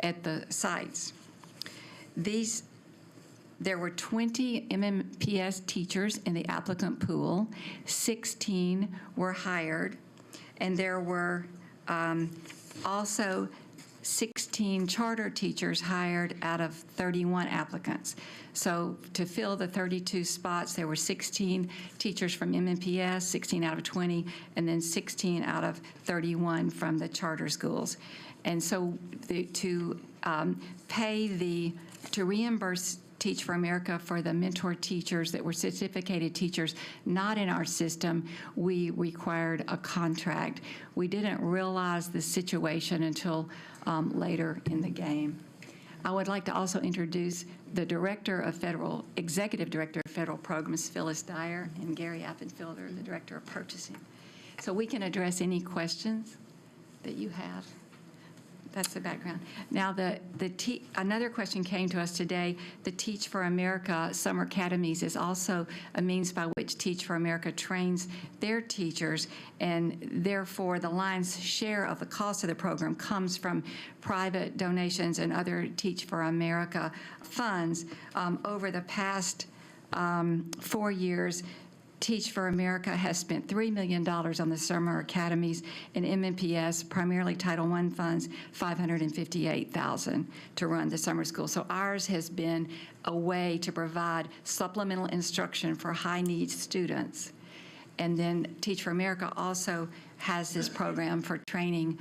at the sites. There were 20 MNPS teachers in the applicant pool. 16 were hired, and there were also 16 charter teachers hired out of 31 applicants. So to fill the 32 spots, there were 16 teachers from MNPS, 16 out of 20, and then 16 out of 31 from the charter schools. And so to reimburse Teach for America for the mentor teachers that were certificated teachers not in our system, we required a contract. We didn't realize the situation until later in the game. I would like to also introduce the Executive Director of Federal Programs, Phyllis Dyer, and Gary Appenfelder, the Director of Purchasing. So we can address any questions that you have. That's the background. Now, another question came to us today. The Teach for America Summer Academies is also a means by which Teach for America trains their teachers, and therefore the lion's share of the cost of the program comes from private donations and other Teach for America funds. Over the past 4 years, Teach for America has spent $3 million on the summer academies, and MNPS, primarily Title I funds, $558,000 to run the summer school. So ours has been a way to provide supplemental instruction for high-needs students. And then Teach for America also has this program for training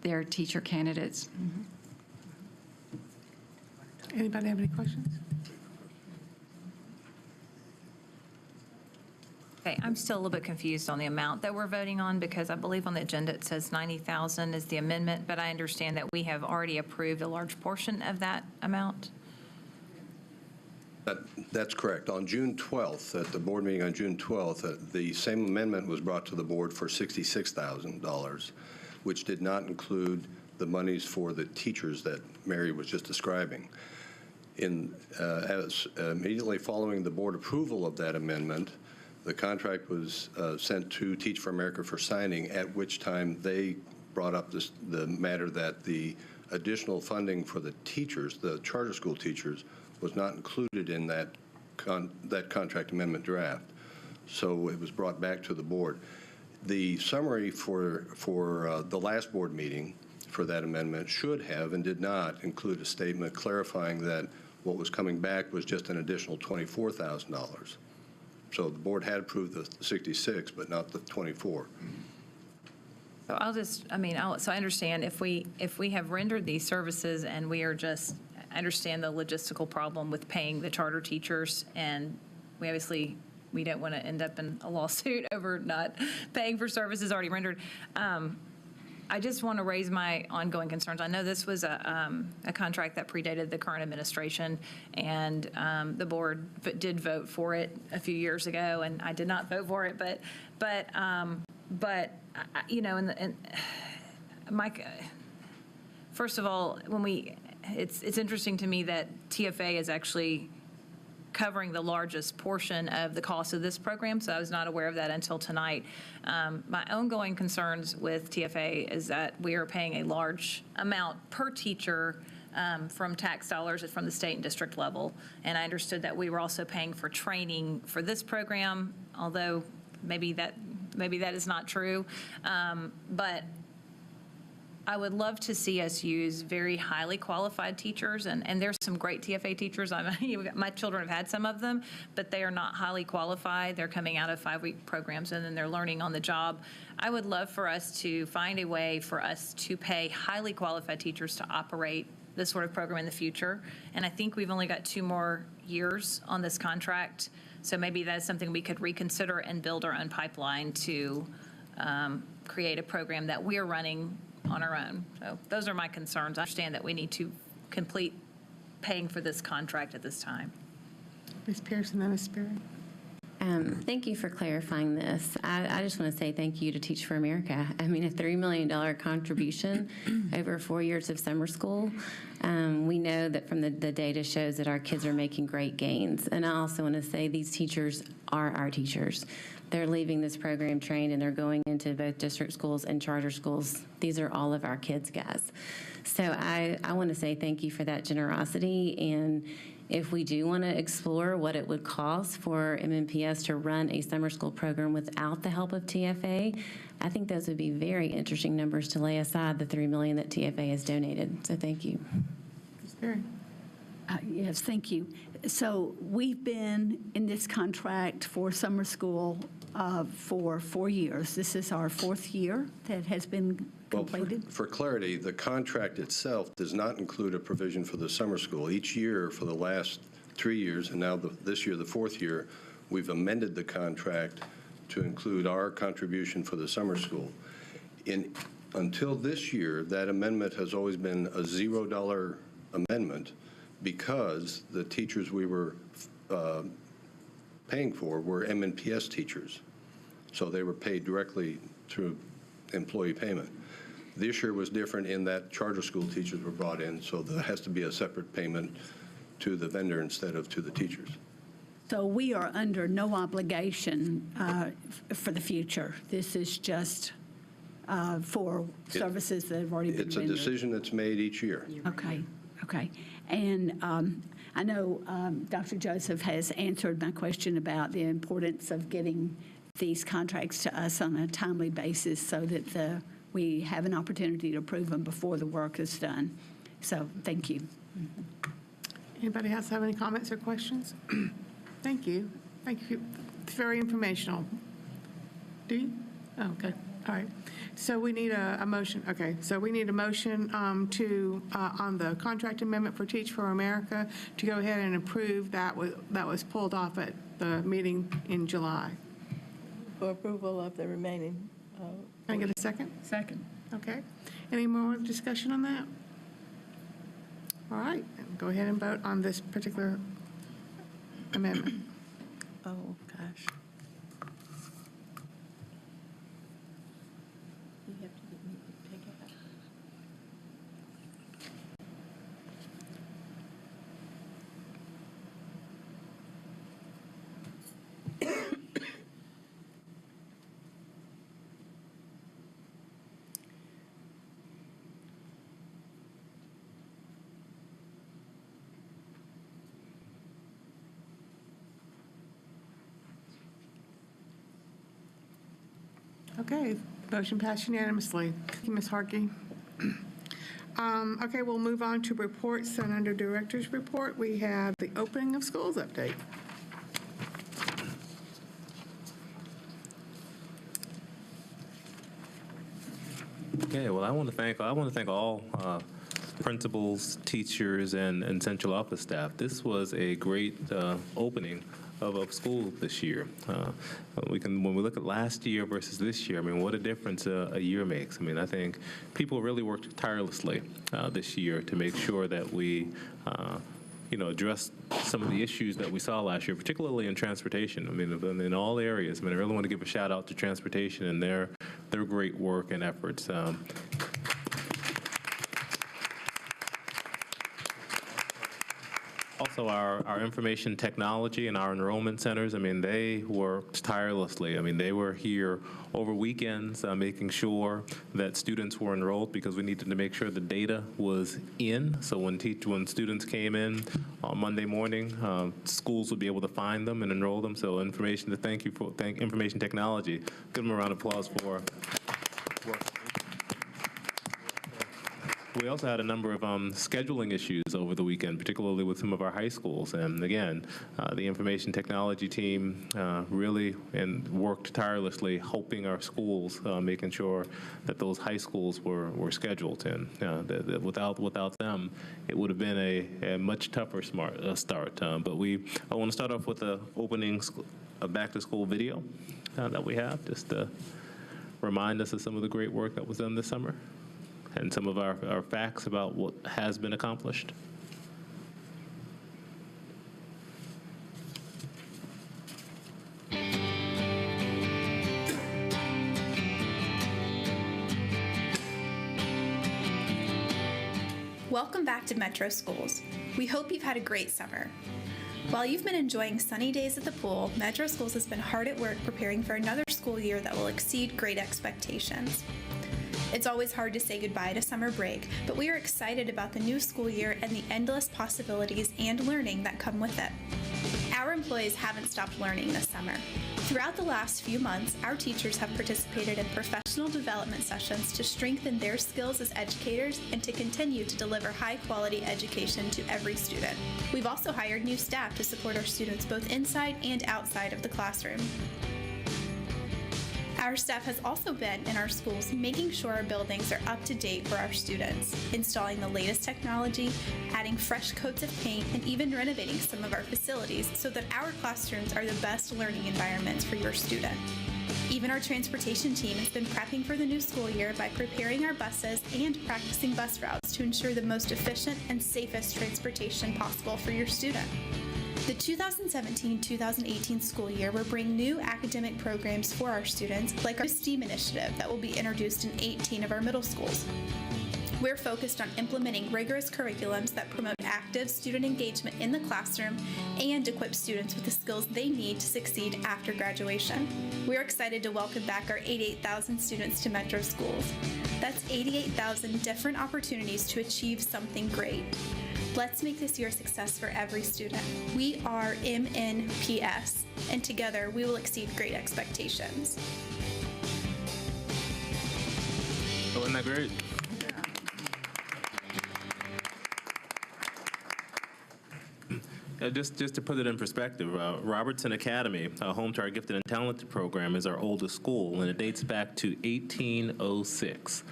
their teacher candidates. Anybody have any questions? Okay, I'm still a little bit confused on the amount that we're voting on, because I believe on the agenda it says 90,000 is the amendment, but I understand that we have already approved a large portion of that amount. That's correct. On June 12th, at the board meeting on June 12th, the same amendment was brought to the board for $66,000, which did not include the monies for the teachers that Mary was just describing. Immediately following the board approval of that amendment, the contract was sent to Teach for America for signing, at which time they brought up the matter that the additional funding for the teachers, the charter school teachers, was not included in that contract amendment draft. So it was brought back to the board. The summary for the last board meeting for that amendment should have and did not include a statement clarifying that what was coming back was just an additional $24,000. So the board had approved the 66, but not the 24. So so I understand if we have rendered these services and we are just, I understand the logistical problem with paying the charter teachers, and we don't want to end up in a lawsuit over not paying for services already rendered. I just want to raise my ongoing concerns. I know this was a contract that predated the current administration, and the board did vote for it a few years ago, and I did not vote for it. But you know, Mike, first of all, it's interesting to me that TFA is actually covering the largest portion of the cost of this program, so I was not aware of that until tonight. My ongoing concerns with TFA is that we are paying a large amount per teacher from tax dollars from the state and district level, and I understood that we were also paying for training for this program, although maybe that is not true, but I would love to see us use very highly qualified teachers, and there's some great TFA teachers. My children have had some of them, but they are not highly qualified. They're coming out of 5-week programs, and then they're learning on the job. I would love for us to find a way for us to pay highly qualified teachers to operate this sort of program in the future, and I think we've only got 2 more years on this contract So maybe that's something we could reconsider and build our own pipeline to create a program that we're running on our own. So those are my concerns. I understand that we need to complete paying for this contract at this time. Ms. Pearson, then Ms. Sperry. Thank you for clarifying this. I just want to say thank you to Teach for America. I mean, a $3 million contribution over 4 years of summer school. We know that from the data shows that our kids are making great gains. And I also want to say these teachers are our teachers. They're leaving this program trained and they're going into both district schools and charter schools. These are all of our kids, guys. So I want to say thank you for that generosity. And if we do want to explore what it would cost for MNPS to run a summer school program without the help of TFA, I think those would be very interesting numbers to lay aside the $3 million that TFA has donated. So thank you. Ms. Sperry. Yes, thank you. So we've been in this contract for summer school for 4 years. This is our 4th year that has been completed. For clarity, the contract itself does not include a provision for the summer school. Each year for the last 3 years, and now this year, the 4th year, we've amended the contract to include our contribution for the summer school. Until this year, that amendment has always been a $0 amendment because the teachers we were paying for were MNPS teachers. So they were paid directly through employee payment. This year was different in that charter school teachers were brought in, so there has to be a separate payment to the vendor instead of to the teachers. So we are under no obligation for the future. This is just for services that have already been rendered. It's a decision that's made each year. Okay, okay. And I know Dr. Joseph has answered my question about the importance of getting these contracts to us on a timely basis so that we have an opportunity to approve them before the work is done. So thank you. Anybody else have any comments or questions? Thank you. Thank you. It's very informational. Do you? Oh, okay. All right. So we need a motion. Okay. So we need a motion on the contract amendment for Teach for America to go ahead and approve that was pulled off at the meeting in July. For approval of the remaining. Can I get a second? Second. Okay. Any more discussion on that? All right. Go ahead and vote on this particular amendment. Oh, gosh. You have to get me to pick it up. Okay, motion passed unanimously. Thank you, Ms. Harkey. Okay, we'll move on to reports, and under Director's Report, we have the opening of schools update. Okay, well, I want to thank all principals, teachers, and central office staff. This was a great opening of school this year. When we look at last year versus this year, I mean, what a difference a year makes. I mean, I think people really worked tirelessly this year to make sure that we address some of the issues that we saw last year, particularly in transportation. I mean, in all areas. I mean, I really want to give a shout out to transportation and their great work and efforts. Also, our information technology and our enrollment centers, I mean, they worked tirelessly. I mean, they were here over weekends making sure that students were enrolled because we needed to make sure the data was in. So when students came in on Monday morning, schools would be able to find them and enroll them. So thank information technology. Give them a round of applause for work. We also had a number of scheduling issues over the weekend, particularly with some of our high schools. And again, the information technology team really worked tirelessly helping our schools, making sure that those high schools were scheduled. And that without them, it would have been a much tougher start. But I want to start off with the opening back-to-school video that we have, just to remind us of some of the great work that was done this summer and some of our facts about what has been accomplished. Welcome back to Metro Schools. We hope you've had a great summer. While you've been enjoying sunny days at the pool, Metro Schools has been hard at work preparing for another school year that will exceed great expectations. It's always hard to say goodbye to summer break, but we are excited about the new school year and the endless possibilities and learning that come with it. Our employees haven't stopped learning this summer. Throughout the last few months, our teachers have participated in professional development sessions to strengthen their skills as educators and to continue to deliver high-quality education to every student. We've also hired new staff to support our students both inside and outside of the classroom. Our staff has also been in our schools making sure our buildings are up to date for our students, installing the latest technology, adding fresh coats of paint, and even renovating some of our facilities so that our classrooms are the best learning environments for your student. Even our transportation team has been prepping for the new school year by preparing our buses and practicing bus routes to ensure the most efficient and safest transportation possible for your student. The 2017-2018 school year will bring new academic programs for our students, like our STEAM initiative that will be introduced in 18 of our middle schools. We're focused on implementing rigorous curriculums that promote active student engagement in the classroom and equip students with the skills they need to succeed after graduation. We're excited to welcome back our 88,000 students to Metro Schools. That's 88,000 different opportunities to achieve something great. Let's make this year a success for every student. We are MNPS, and together we will exceed great expectations. Oh, isn't that great? Just to put it in perspective, Robertson Academy, home to our Gifted and Talented program, is our oldest school, and it dates back to 1806.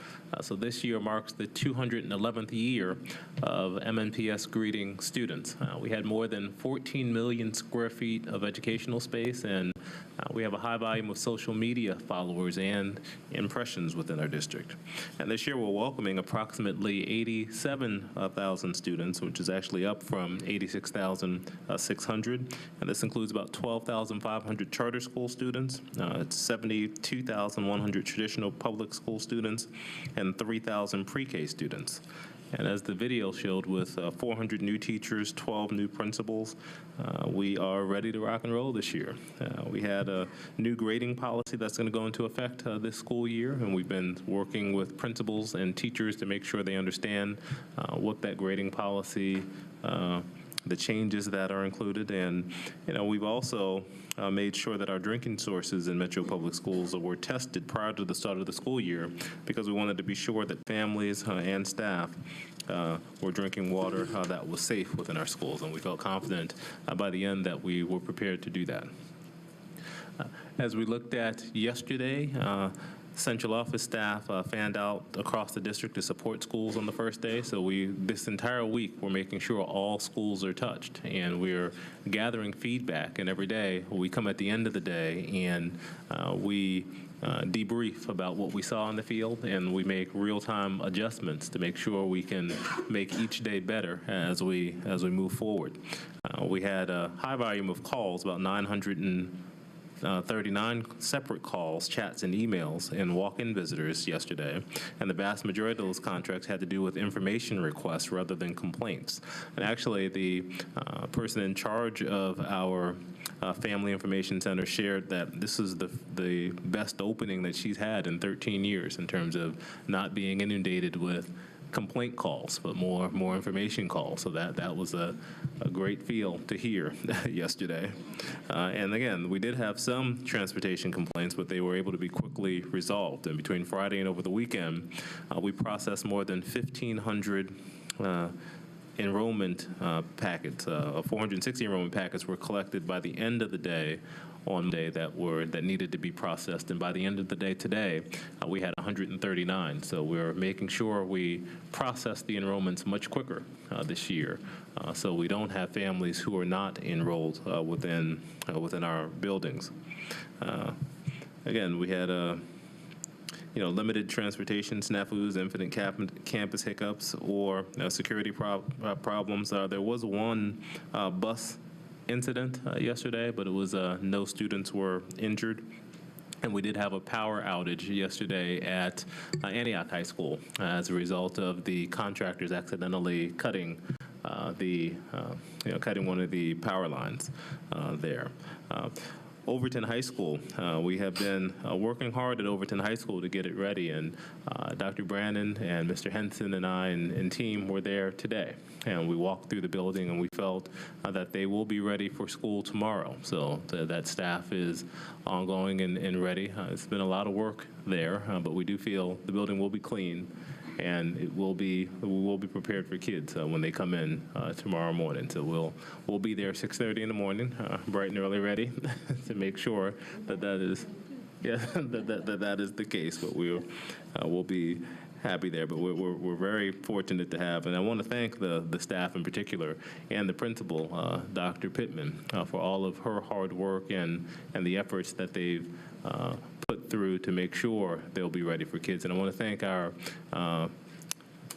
So this year marks the 211th year of MNPS greeting students. We had more than 14 million square feet of educational space, and we have a high volume of social media followers and impressions within our district. And this year we're welcoming approximately 87,000 students, which is actually up from 86,600. And this includes about 12,500 charter school students, it's 72,100 traditional public school students, and 3,000 pre-K students. And as the video showed, with 400 new teachers, 12 new principals, we are ready to rock and roll this year. We had a new grading policy that's going to go into effect this school year, and we've been working with principals and teachers to make sure they understand what that grading policy, the changes that are included. And, we've also made sure that our drinking sources in Metro Public Schools were tested prior to the start of the school year, because we wanted to be sure that families and staff were drinking water that was safe within our schools, and we felt confident by the end that we were prepared to do that. As we looked at yesterday, central office staff fanned out across the district to support schools on the first day. So this entire week, we're making sure all schools are touched, and we're gathering feedback. And every day, we come at the end of the day, and we debrief about what we saw in the field, and we make real-time adjustments to make sure we can make each day better as we move forward. We had a high volume of calls, about 939 separate calls, chats, and emails, and walk-in visitors yesterday. And the vast majority of those contracts had to do with information requests rather than complaints. And actually, the person in charge of our Family Information Center shared that this is the best opening that she's had in 13 years in terms of not being inundated with complaint calls, but more information calls. So that was a great feel to hear yesterday. And again, we did have some transportation complaints, but they were able to be quickly resolved. And between Friday and over the weekend, we processed more than 1,500 enrollment packets. 460 enrollment packets were collected by the end of the day on day that needed to be processed. And by the end of the day today, we had 139. So we're making sure we process the enrollments much quicker this year, so we don't have families who are not enrolled within our buildings. Again, we had limited transportation snafus, infinite campus hiccups, or security problems. There was one bus incident yesterday, but it was no students were injured. And we did have a power outage yesterday at Antioch High School as a result of the contractors accidentally cutting one of the power lines there. Overton High School, we have been working hard at Overton High School to get it ready, and Dr. Brannon and Mr. Henson and I and team were there today, and we walked through the building, and we felt that they will be ready for school tomorrow. So that staff is ongoing and ready. It's been a lot of work there, but we do feel the building will be clean, and we will be prepared for kids when they come in tomorrow morning. So we'll be there 6:30 in the morning, bright and early, ready to make sure that is that is the case. But we'll be happy there. But we're very fortunate to have, and I want to thank the staff in particular and the principal, Dr. Pittman, for all of her hard work and the efforts that they've put through to make sure they'll be ready for kids. And I want to thank our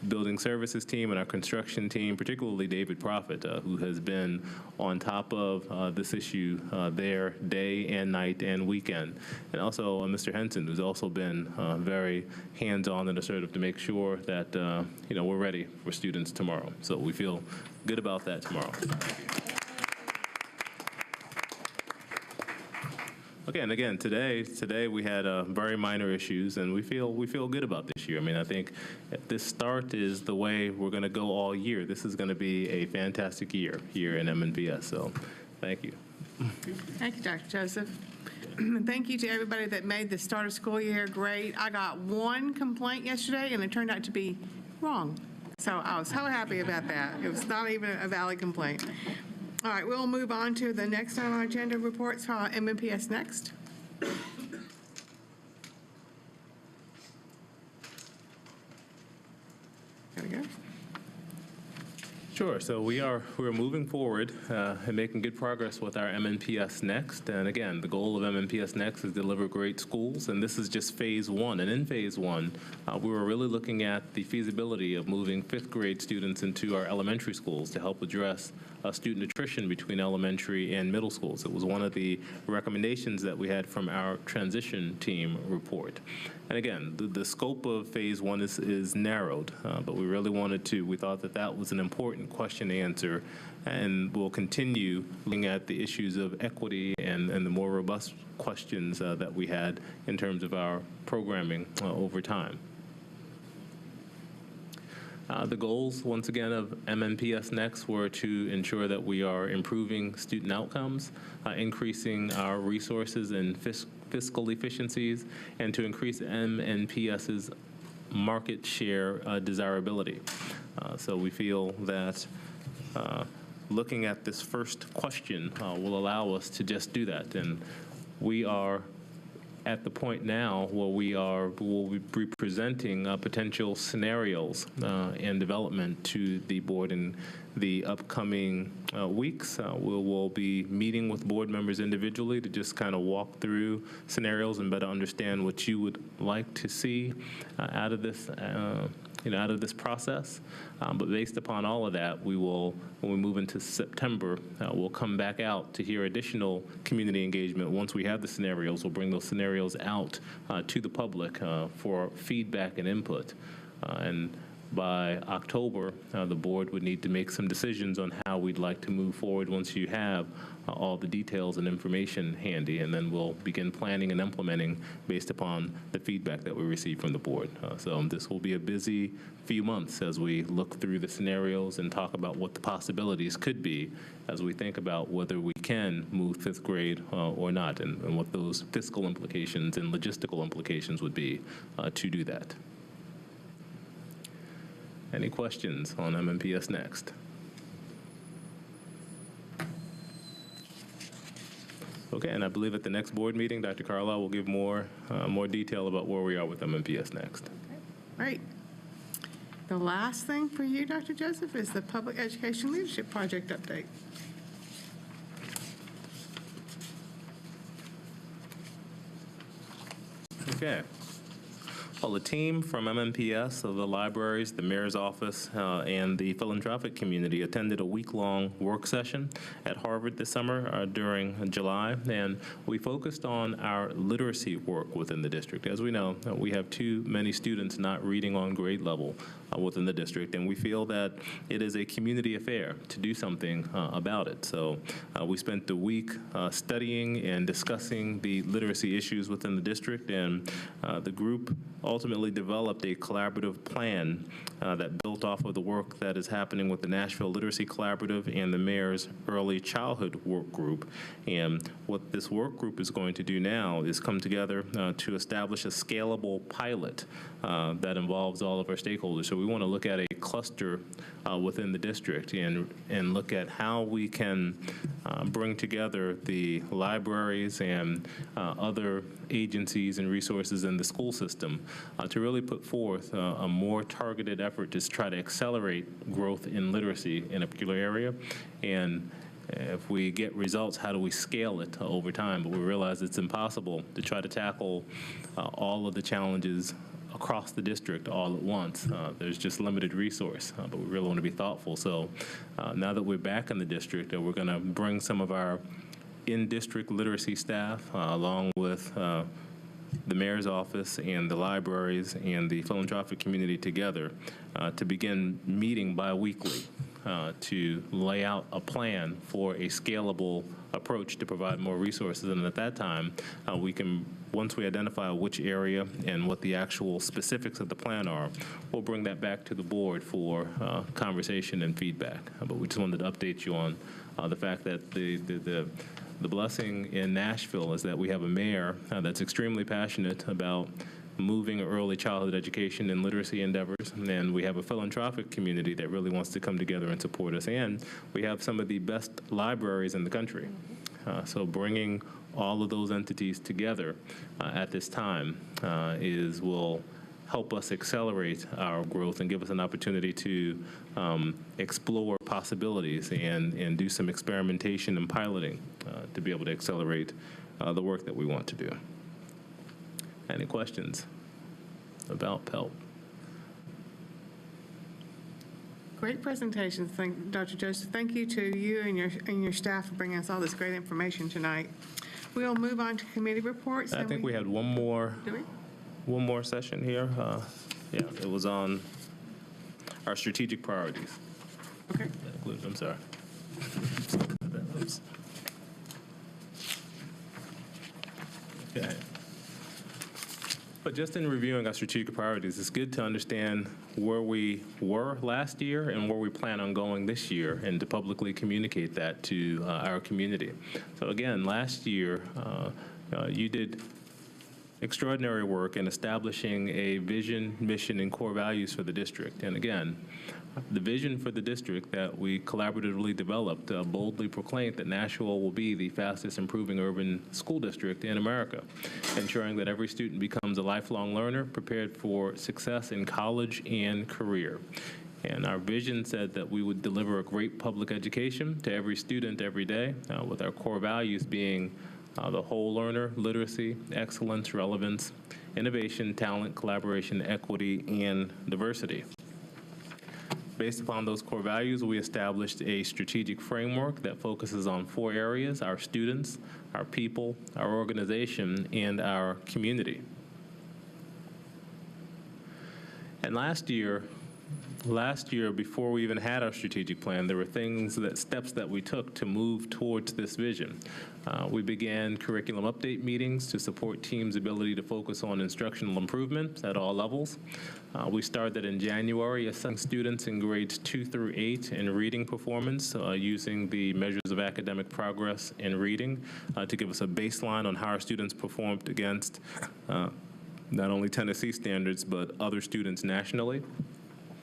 building services team and our construction team, particularly David Prophet, who has been on top of this issue there day and night and weekend. And also Mr. Henson, who's also been very hands-on and assertive to make sure that we're ready for students tomorrow. So we feel good about that tomorrow. Again, today we had very minor issues, and we feel good about this year. I mean, I think this start is the way we're going to go all year. This is going to be a fantastic year here in MNPS. So, thank you. Thank you, Dr. Joseph. Thank you to everybody that made the start of school year great. I got one complaint yesterday, and it turned out to be wrong. So I was so happy about that. It was not even a valid complaint. All right, we'll move on to the next on our agenda, reports from MNPS Next. There we go. Sure. So we're moving forward and making good progress with our MNPS Next. And again, the goal of MNPS Next is deliver great schools. And this is just phase one. And in phase one, we were really looking at the feasibility of moving fifth grade students into our elementary schools to help address student attrition between elementary and middle schools. It was one of the recommendations that we had from our transition team report. And again, the scope of phase one is narrowed, but we really we thought that was an important question to answer, and we'll continue looking at the issues of equity and the more robust questions that we had in terms of our programming over time. The goals, once again, of MNPS Next were to ensure that we are improving student outcomes, increasing our resources and fiscal efficiencies, and to increase MNPS's market share desirability. So we feel that looking at this first question will allow us to just do that. And we are at the point now where we'll be presenting potential scenarios and development to the board in the upcoming weeks. We'll be meeting with board members individually to just kind of walk through scenarios and better understand what you would like to see out of this out of this process. But based upon all of that, we will, when we move into September, we'll come back out to hear additional community engagement. Once we have the scenarios, we'll bring those scenarios out to the public for feedback and input. And by October, the board would need to make some decisions on how we'd like to move forward once you have all the details and information handy, and then we'll begin planning and implementing based upon the feedback that we receive from the board. So this will be a busy few months as we look through the scenarios and talk about what the possibilities could be as we think about whether we can move fifth grade or not, and what those fiscal implications and logistical implications would be to do that. Any questions on MNPS Next? Okay, and I believe at the next board meeting, Dr. Carlisle will give more detail about where we are with MNPS Next. Great. The last thing for you, Dr. Joseph, is the Public Education Leadership Project update. Okay. Well, the team from MNPS, of the libraries, the mayor's office, and the philanthropic community attended a week-long work session at Harvard this summer during July, and we focused on our literacy work within the district. As we know, we have too many students not reading on grade level within the district, and we feel that it is a community affair to do something about it. So we spent the week studying and discussing the literacy issues within the district, and the group ultimately developed a collaborative plan that built off of the work that is happening with the Nashville Literacy Collaborative and the Mayor's Early Childhood Work Group. And what this work group is going to do now is come together to establish a scalable pilot that involves all of our stakeholders. So we want to look at a cluster within the district and look at how we can bring together the libraries and other agencies and resources in the school system to really put forth a more targeted effort to try to accelerate growth in literacy in a particular area. And if we get results, how do we scale it over time? But we realize it's impossible to try to tackle all of the challenges across the district all at once. There's just limited resource, but we really want to be thoughtful. So now that we're back in the district, we're going to bring some of our in-district literacy staff along with the mayor's office and the libraries and the philanthropic community together to begin meeting bi-weekly to lay out a plan for a scalable approach to provide more resources. And at that time, we can, once we identify which area and what the actual specifics of the plan are, we'll bring that back to the board for conversation and feedback. But we just wanted to update you on the fact that the blessing in Nashville is that we have a mayor that's extremely passionate about moving early childhood education and literacy endeavors, and we have a philanthropic community that really wants to come together and support us, and we have some of the best libraries in the country. So bringing all of those entities together at this time will help us accelerate our growth and give us an opportunity to explore possibilities and do some experimentation and piloting to be able to accelerate the work that we want to do. Any questions about PELP? Great presentation, Dr. Joseph. Thank you to you and your staff for bringing us all this great information tonight. We'll move on to committee reports. I think we had one more. Do we? One more session here. Yeah, it was on our strategic priorities. Okay. I'm sorry. Okay. But just in reviewing our strategic priorities, it's good to understand where we were last year and where we plan on going this year, and to publicly communicate that to our community. So again, last year, you did extraordinary work in establishing a vision, mission, and core values for the district. And again, the vision for the district that we collaboratively developed boldly proclaimed that Nashville will be the fastest improving urban school district in America, ensuring that every student becomes a lifelong learner prepared for success in college and career. And our vision said that we would deliver a great public education to every student every day, with our core values being the whole learner, literacy, excellence, relevance, innovation, talent, collaboration, equity, and diversity. Based upon those core values, we established a strategic framework that focuses on 4 areas: our students, our people, our organization, and our community. And last year, last year, before we even had our strategic plan, there were steps that we took to move towards this vision. We began curriculum update meetings to support teams' ability to focus on instructional improvement at all levels. We started in January assessing students in grades 2 through 8 in reading performance using the measures of academic progress in reading to give us a baseline on how our students performed against not only Tennessee standards, but other students nationally.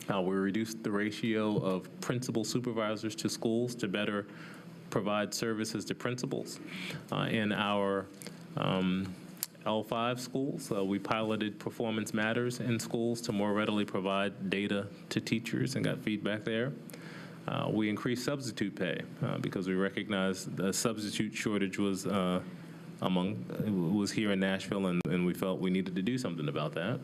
We reduced the ratio of principal supervisors to schools to better provide services to principals. In our L5 schools, we piloted Performance Matters in schools to more readily provide data to teachers and got feedback there. We increased substitute pay because we recognized the substitute shortage was here in Nashville, and we felt we needed to do something about that.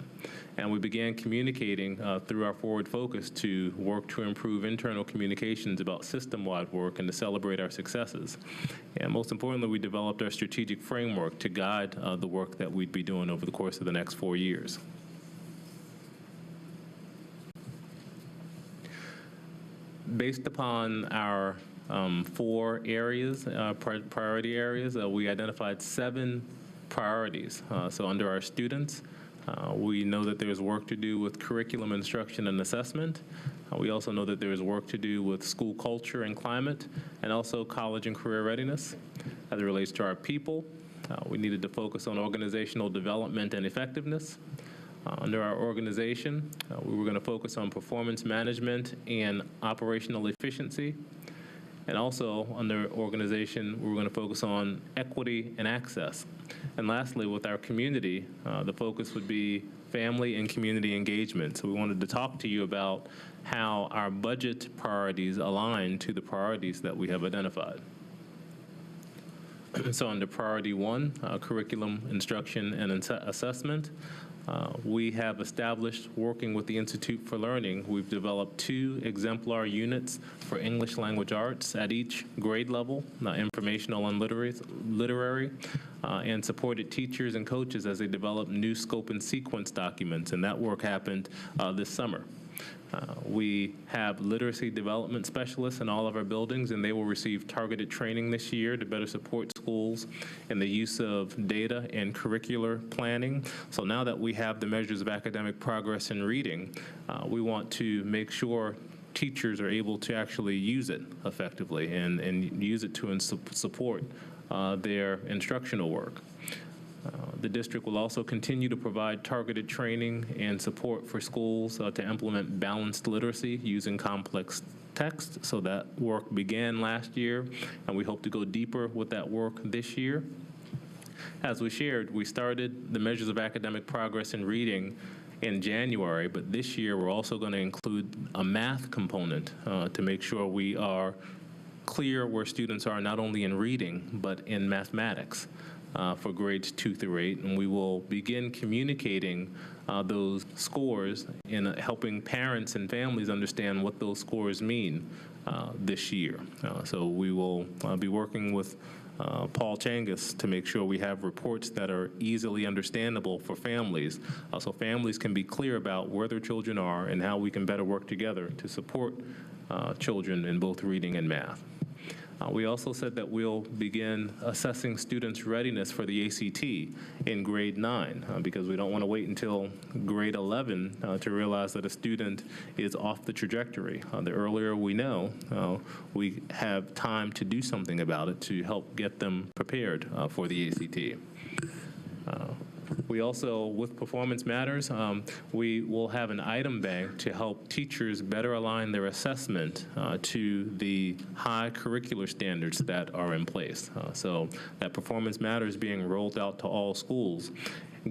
And we began communicating through our forward focus to work to improve internal communications about system-wide work and to celebrate our successes. And most importantly, we developed our strategic framework to guide the work that we'd be doing over the course of the next 4 years. Based upon our 4 areas, priority areas, we identified 7 priorities. So under our students, we know that there's work to do with curriculum instruction and assessment. We also know that there's work to do with school culture and climate, and also college and career readiness. As it relates to our people, we needed to focus on organizational development and effectiveness. Under our organization, we were going to focus on performance management and operational efficiency. And also, under organization, we're going to focus on equity and access. And lastly, with our community, the focus would be family and community engagement. So we wanted to talk to you about how our budget priorities align to the priorities that we have identified. So under priority 1, curriculum, instruction, and assessment, we have established, working with the Institute for Learning, we've developed 2 exemplar units for English language arts at each grade level, informational and literary, and supported teachers and coaches as they develop new scope and sequence documents, and that work happened this summer. We have literacy development specialists in all of our buildings, and they will receive targeted training this year to better support schools in the use of data and curricular planning. So now that we have the measures of academic progress in reading, we want to make sure teachers are able to actually use it effectively and use it to support their instructional work. The district will also continue to provide targeted training and support for schools to implement balanced literacy using complex text. So that work began last year, and we hope to go deeper with that work this year. As we shared, we started the measures of academic progress in reading in January, but this year we're also going to include a math component to make sure we are clear where students are not only in reading, but in mathematics. For grades 2 through 8, and we will begin communicating those scores and helping parents and families understand what those scores mean this year. So we will be working with Paul Changus to make sure we have reports that are easily understandable for families, so families can be clear about where their children are and how we can better work together to support children in both reading and math. We also said that we'll begin assessing students' readiness for the ACT in grade 9 because we don't want to wait until grade 11 to realize that a student is off the trajectory. The earlier we know, we have time to do something about it to help get them prepared for the ACT. We also, with Performance Matters, we will have an item bank to help teachers better align their assessment to the high curricular standards that are in place. So that Performance Matters being rolled out to all schools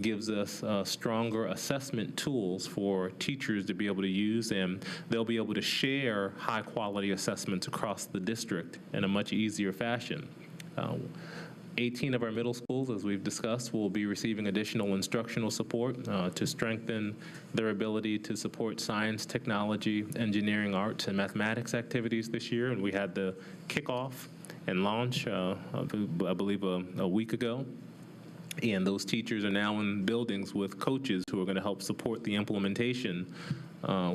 gives us stronger assessment tools for teachers to be able to use, and they'll be able to share high-quality assessments across the district in a much easier fashion. 18 of our middle schools, as we've discussed, will be receiving additional instructional support to strengthen their ability to support science, technology, engineering, arts, and mathematics activities this year. And we had the kickoff and launch, I believe, a week ago. And those teachers are now in buildings with coaches who are going to help support the implementation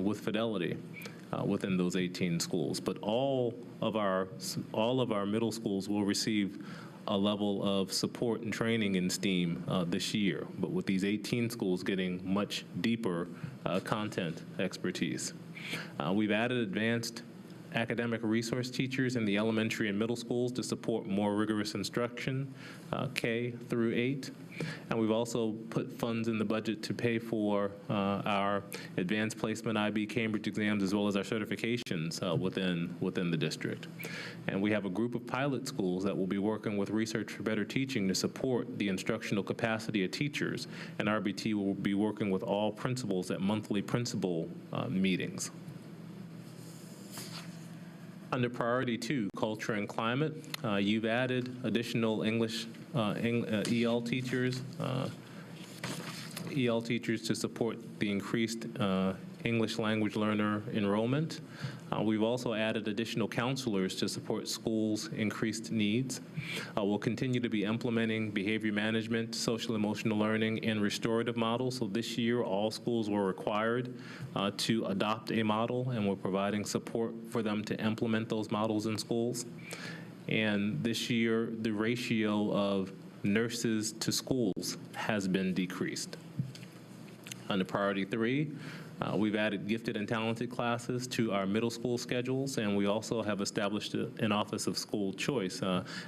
with fidelity within those 18 schools. But all of our middle schools will receive a level of support and training in STEAM this year, but with these 18 schools getting much deeper content expertise. We've added advanced academic resource teachers in the elementary and middle schools to support more rigorous instruction, K through 8. And we've also put funds in the budget to pay for our advanced placement IB Cambridge exams as well as our certifications within the district. And we have a group of pilot schools that will be working with Research for Better Teaching to support the instructional capacity of teachers. And RBT will be working with all principals at monthly principal meetings. Under Priority 2, Culture and Climate, you've added additional English EL teachers to support the increased English language learner enrollment. We've also added additional counselors to support schools' increased needs. We'll continue to be implementing behavior management, social emotional learning, and restorative models. So this year, all schools were required to adopt a model, and we're providing support for them to implement those models in schools. And this year, the ratio of nurses to schools has been decreased. Under Priority 3, we've added gifted and talented classes to our middle school schedules, and we also have established an Office of School Choice.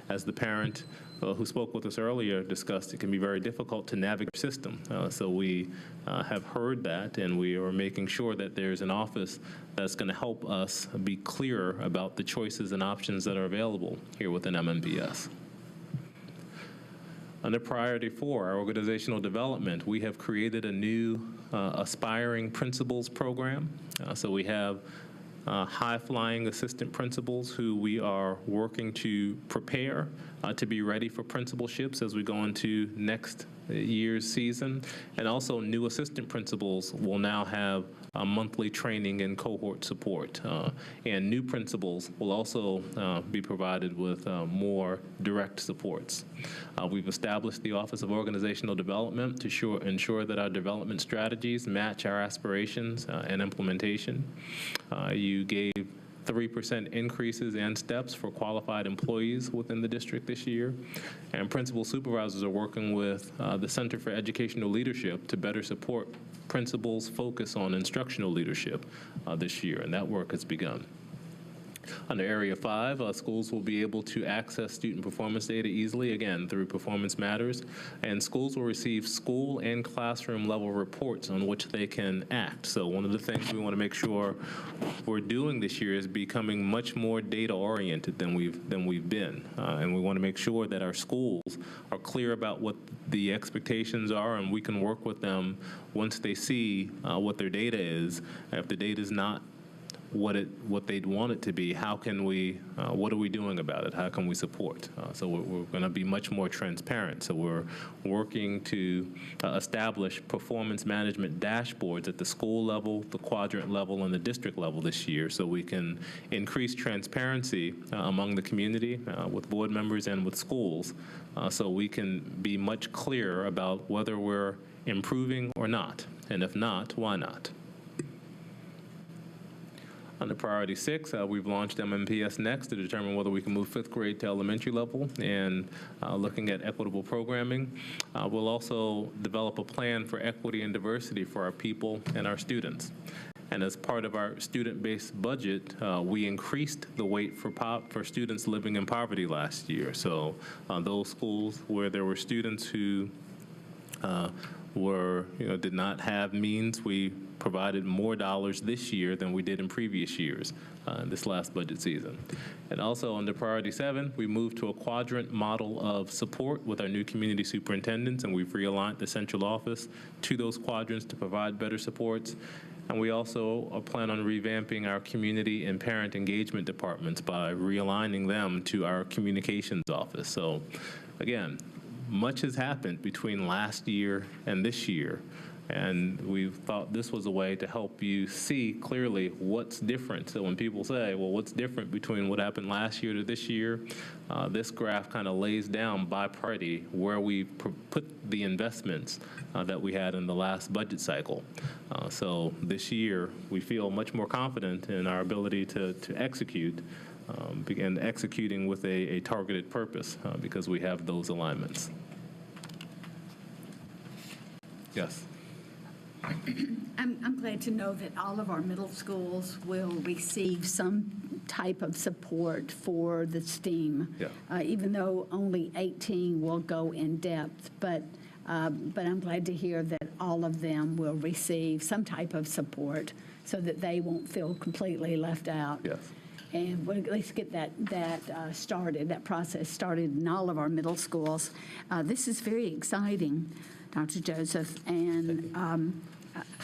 As the parent who spoke with us earlier discussed, it can be very difficult to navigate the system. So we have heard that, and we are making sure that there's an office that's going to help us be clearer about the choices and options that are available here within MNPS. Under Priority 4, our organizational development, we have created a new aspiring principals program. So we have high-flying assistant principals who we are working to prepare to be ready for principalships as we go into next year's season. And also new assistant principals will now have monthly training and cohort support. And new principals will also be provided with more direct supports. We've established the Office of Organizational Development to ensure that our development strategies match our aspirations and implementation. You gave 3% increases and steps for qualified employees within the district this year. And principal supervisors are working with the Center for Educational Leadership to better support principals' focus on instructional leadership this year, and that work has begun. Under Area 5, schools will be able to access student performance data easily, again, through Performance Matters, and schools will receive school and classroom level reports on which they can act. So one of the things we want to make sure we're doing this year is becoming much more data-oriented than we've been, and we want to make sure that our schools are clear about what the expectations are, and we can work with them once they see what their data is. If the data is not what they'd want it to be, how can we, what are we doing about it? How can we support? So we're going to be much more transparent. So we're working to establish performance management dashboards at the school level, the quadrant level, and the district level this year so we can increase transparency among the community with board members and with schools so we can be much clearer about whether we're improving or not, and if not, why not? Under Priority 6, we've launched MNPS Next to determine whether we can move 5th grade to elementary level and looking at equitable programming. We'll also develop a plan for equity and diversity for our people and our students. And as part of our student-based budget, we increased the weight for students living in poverty last year. So those schools where there were students who did not have means, we provided more dollars this year than we did in previous years this last budget season. And also under Priority 7, we moved to a quadrant model of support with our new community superintendents, and we've realigned the central office to those quadrants to provide better supports. And we also plan on revamping our community and parent engagement departments by realigning them to our communications office. So again, much has happened between last year and this year, And we thought this was a way to help you see clearly what's different. So when people say, well, what's different between what happened last year to this year, this graph kind of lays down by party where we put the investments that we had in the last budget cycle. So this year, we feel much more confident in our ability to execute, begin executing with a targeted purpose because we have those alignments. Yes. I'm glad to know that all of our middle schools will receive some type of support for the STEAM, even though only 18 will go in depth. But I'm glad to hear that all of them will receive some type of support so that they won't feel completely left out. Yes. And we'll at least get that started, that process started in all of our middle schools. This is very exciting, Dr. Joseph, and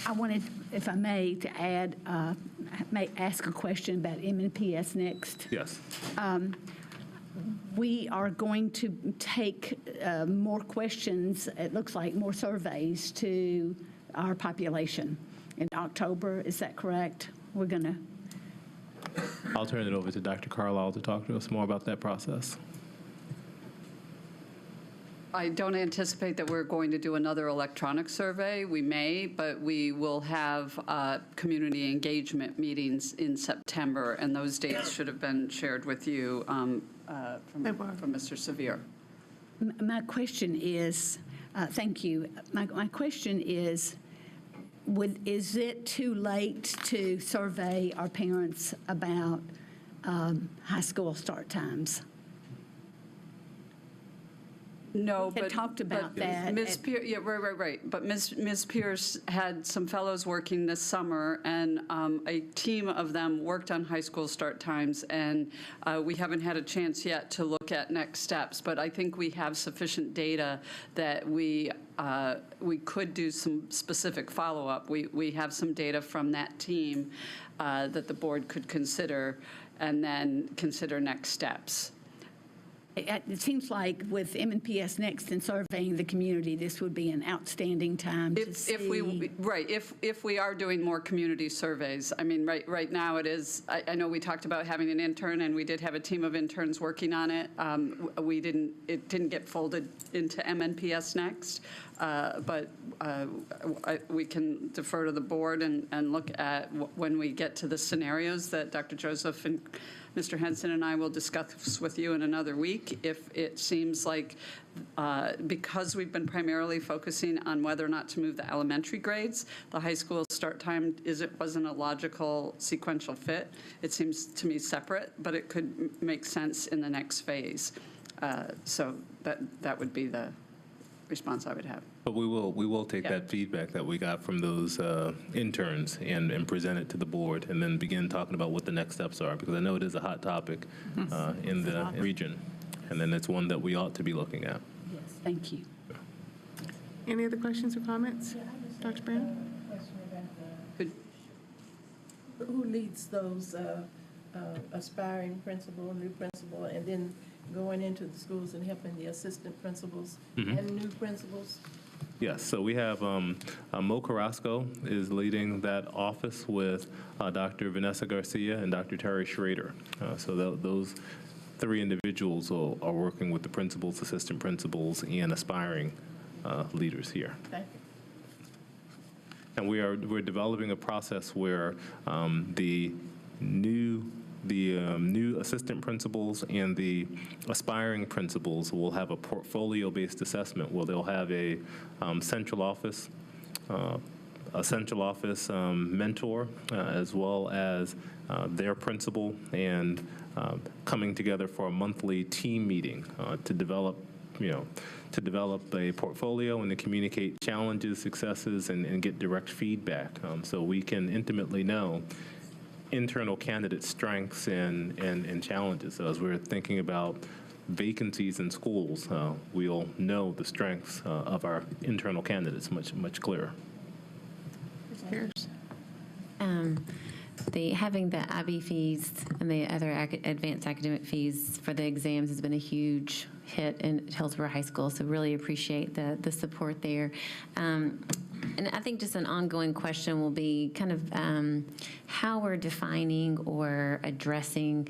I wanted, if I may, to add, may ask a question about MNPS Next. Yes. We are going to take more questions, it looks like more surveys to our population in October. Is that correct? We're going to. I'll turn it over to Dr. Carlisle to talk to us more about that process. I don't anticipate that we're going to do another electronic survey. We may, but we will have community engagement meetings in September, and those dates should have been shared with you from Mr. Sevier. My question is, thank you. My question is it too late to survey our parents about high school start times? No, We had talked about that. Ms. Pierce, yeah, right. But Ms. Pierce had some fellows working this summer, and a team of them worked on high school start times, and we haven't had a chance yet to look at next steps. But I think we have sufficient data that we could do some specific follow-up. We have some data from that team that the board could consider, and then consider next steps. It seems like with MNPS Next and surveying the community, this would be an outstanding time to see. If we are doing more community surveys. I mean, right now it is, I know we talked about having an intern, and we did have a team of interns working on it. It didn't get folded into MNPS Next, but we can defer to the board and look at when we get to the scenarios that Dr. Joseph and Mr. Henson and I will discuss with you in another week. If it seems like, because we've been primarily focusing on whether or not to move the elementary grades, the high school start time wasn't a logical sequential fit. It seems to me separate, but it could make sense in the next phase. So that would be the response I would have. But we will take that feedback that we got from those interns and present it to the board, and then begin talking about what the next steps are, because I know it is a hot topic in the region, and then it's one that we ought to be looking at. Yes, thank you. Any other questions or comments? Dr. Brown? Who leads those aspiring principal, new principal, and then going into the schools and helping the assistant principals and new principals? Yes, so we have Mo Carrasco is leading that office with Dr. Vanessa Garcia and Dr. Terry Schrader. So those three individuals are working with the principals, assistant principals, and aspiring leaders here. Thank you. And we're developing a process where the new assistant principals and the aspiring principals will have a portfolio-based assessment where they'll have a central office mentor, as well as their principal, and coming together for a monthly team meeting to develop a portfolio and to communicate challenges, successes, and get direct feedback, so we can intimately know internal candidate strengths and challenges. So as we're thinking about vacancies in schools, we'll know the strengths of our internal candidates much clearer. Having the IB fees and the other advanced academic fees for the exams has been a huge hit in Hillsborough High School, so really appreciate the support there. And I think just an ongoing question will be kind of how we're defining or addressing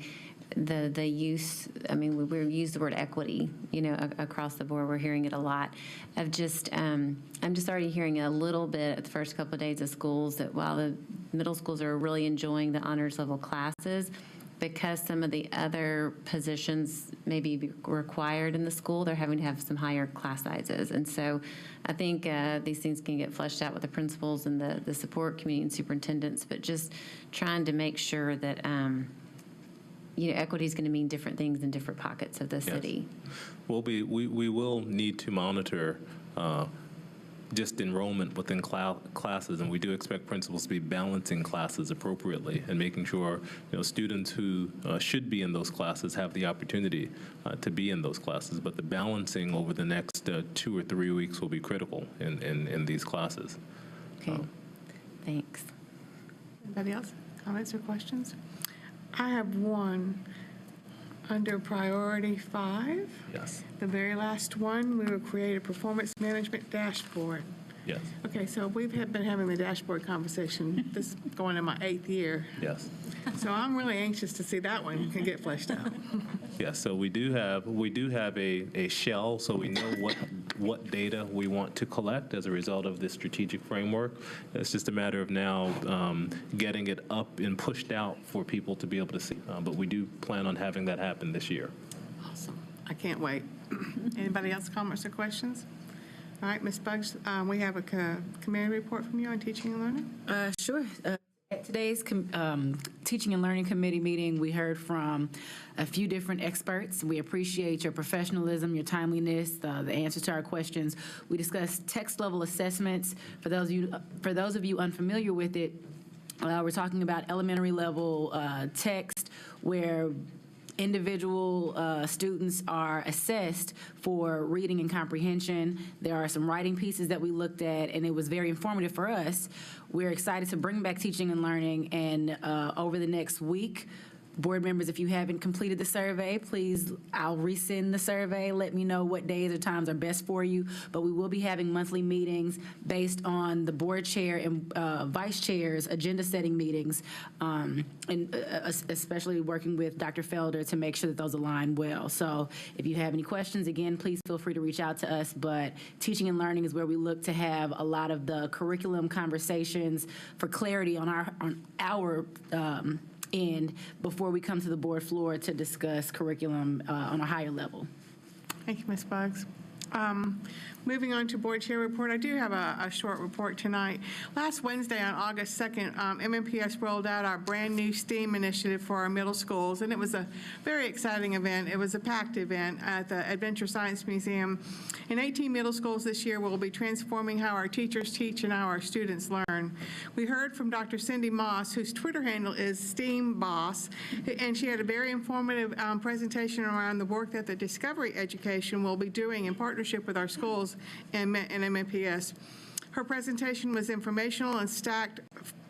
the use. I mean, we use the word equity, across the board. We're hearing it a lot. Of just, I'm just already hearing a little bit at the first couple of days of schools that while the middle schools are really enjoying the honors level classes, because some of the other positions may be required in the school, they're having to have some higher class sizes. And so I think these things can get fleshed out with the principals and the support committee and superintendents, but just trying to make sure that equity is going to mean different things in different pockets of the city. We will need to monitor just enrollment within classes, and we do expect principals to be balancing classes appropriately and making sure students who should be in those classes have the opportunity to be in those classes. But the balancing over the next 2 or 3 weeks will be critical in these classes. Okay, thanks. Anybody else? Comments or questions? I have one. Under priority 5, Yes. the very last one, we will create a performance management dashboard. Yes. Okay, so we've been having the dashboard conversation, this going in my 8th year. Yes. So I'm really anxious to see that one can get fleshed out. Yes. So we do have a shell, so we know what data we want to collect as a result of this strategic framework. It's just a matter of now getting it up and pushed out for people to be able to see. But we do plan on having that happen this year. Awesome. I can't wait. Anybody else, comments or questions? All right, Ms. Buggs, we have a committee report from you on teaching and learning. Sure. At today's Teaching and Learning Committee meeting, we heard from a few different experts. We appreciate your professionalism, your timeliness, the answers to our questions. We discussed text-level assessments. For those of you unfamiliar with it, we're talking about elementary level text where individual students are assessed for reading and comprehension. There are some writing pieces that we looked at, and it was very informative for us. We're excited to bring back teaching and learning, and over the next week, board members, if you haven't completed the survey, please, I'll resend the survey. Let me know what days or times are best for you. But we will be having monthly meetings based on the board chair and vice chair's agenda setting meetings, and especially working with Dr. Felder to make sure that those align well. So if you have any questions, again, please feel free to reach out to us. But teaching and learning is where we look to have a lot of the curriculum conversations for clarity on our end before we come to the board floor to discuss curriculum on a higher level. Thank you, Ms. Buggs. Moving on to board chair report, I do have a short report tonight. Last Wednesday on August 2nd, MNPS rolled out our brand new STEAM initiative for our middle schools, and it was a very exciting event. It was a packed event at the Adventure Science Museum. In 18 middle schools this year, we'll be transforming how our teachers teach and how our students learn. We heard from Dr. Cindy Moss, whose Twitter handle is STEAM Boss, and she had a very informative presentation around the work that the Discovery Education will be doing in partnership with our schools and MNPS. Her presentation was informational and stacked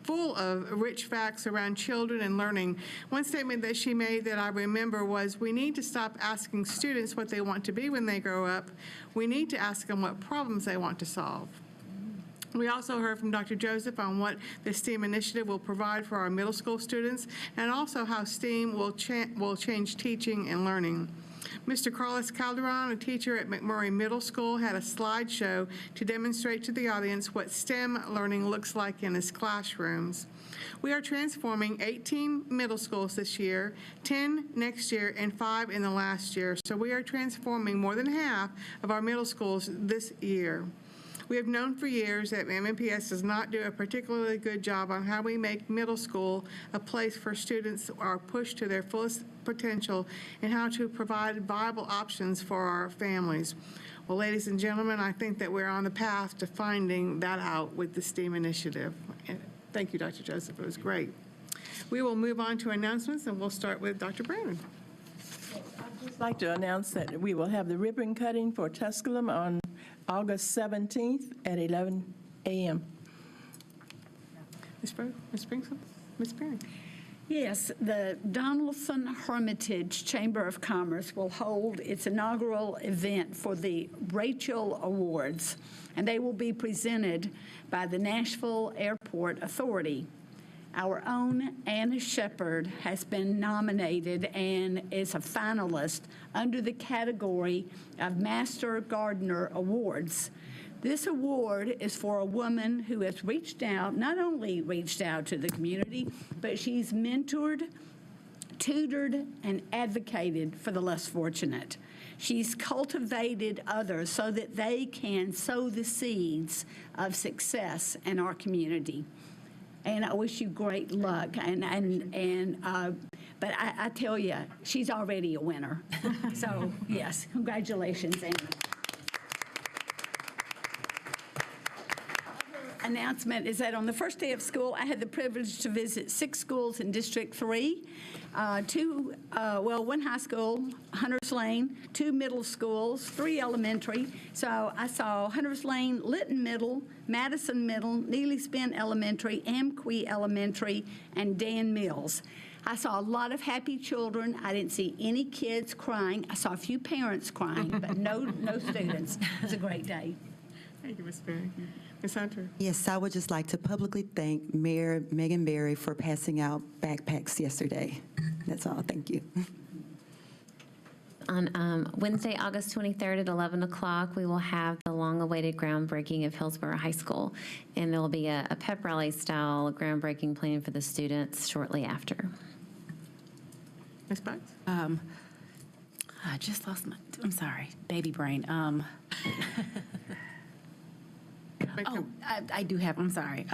full of rich facts around children and learning. One statement that she made that I remember was, we need to stop asking students what they want to be when they grow up. We need to ask them what problems they want to solve. We also heard from Dr. Joseph on what the STEAM initiative will provide for our middle school students, and also how STEAM will change teaching and learning. Mr. Carlos Calderon, a teacher at McMurray Middle School, had a slideshow to demonstrate to the audience what STEM learning looks like in his classrooms. We are transforming 18 middle schools this year, 10 next year, and 5 in the last year. So we are transforming more than half of our middle schools this year. We have known for years that MNPS does not do a particularly good job on how we make middle school a place for students who are pushed to their fullest potential and how to provide viable options for our families. Well, ladies and gentlemen, I think that we're on the path to finding that out with the STEAM initiative. And thank you, Dr. Joseph. It was great. We will move on to announcements, and we'll start with Dr. Brandon. I'd just like to announce that we will have the ribbon cutting for Tusculum on August 17th at 11 a.m. Ms. Springston? Ms. Perry? Yes, the Donaldson Hermitage Chamber of Commerce will hold its inaugural event for the Rachel Awards, and they will be presented by the Nashville Airport Authority. Our own Anna Shepard has been nominated and is a finalist under the category of Master Gardener Awards. This award is for a woman who has not only reached out to the community, but she's mentored, tutored, and advocated for the less fortunate. She's cultivated others so that they can sow the seeds of success in our community. And I wish you great luck. But I tell you, she's already a winner. So yes, congratulations, Anna. Announcement is that on the first day of school, I had the privilege to visit 6 schools in District 3, one high school, Hunters Lane, 2 middle schools, 3 elementary. So I saw Hunters Lane, Lytton Middle, Madison Middle, Neely Spence Elementary, Amqui Elementary, and Dan Mills. I saw a lot of happy children. I didn't see any kids crying. I saw a few parents crying, but no students. It was a great day. Thank you, Ms. Berry. Ms. Hunter. Yes, I would just like to publicly thank Mayor Megan Berry for passing out backpacks yesterday. That's all. Thank you. On Wednesday, August 23rd at 11 o'clock, we will have the long-awaited groundbreaking of Hillsborough High School, and there will be a pep rally-style groundbreaking plan for the students shortly after. Ms. Bucks? I just lost I'm sorry, baby brain. I do have, I'm sorry.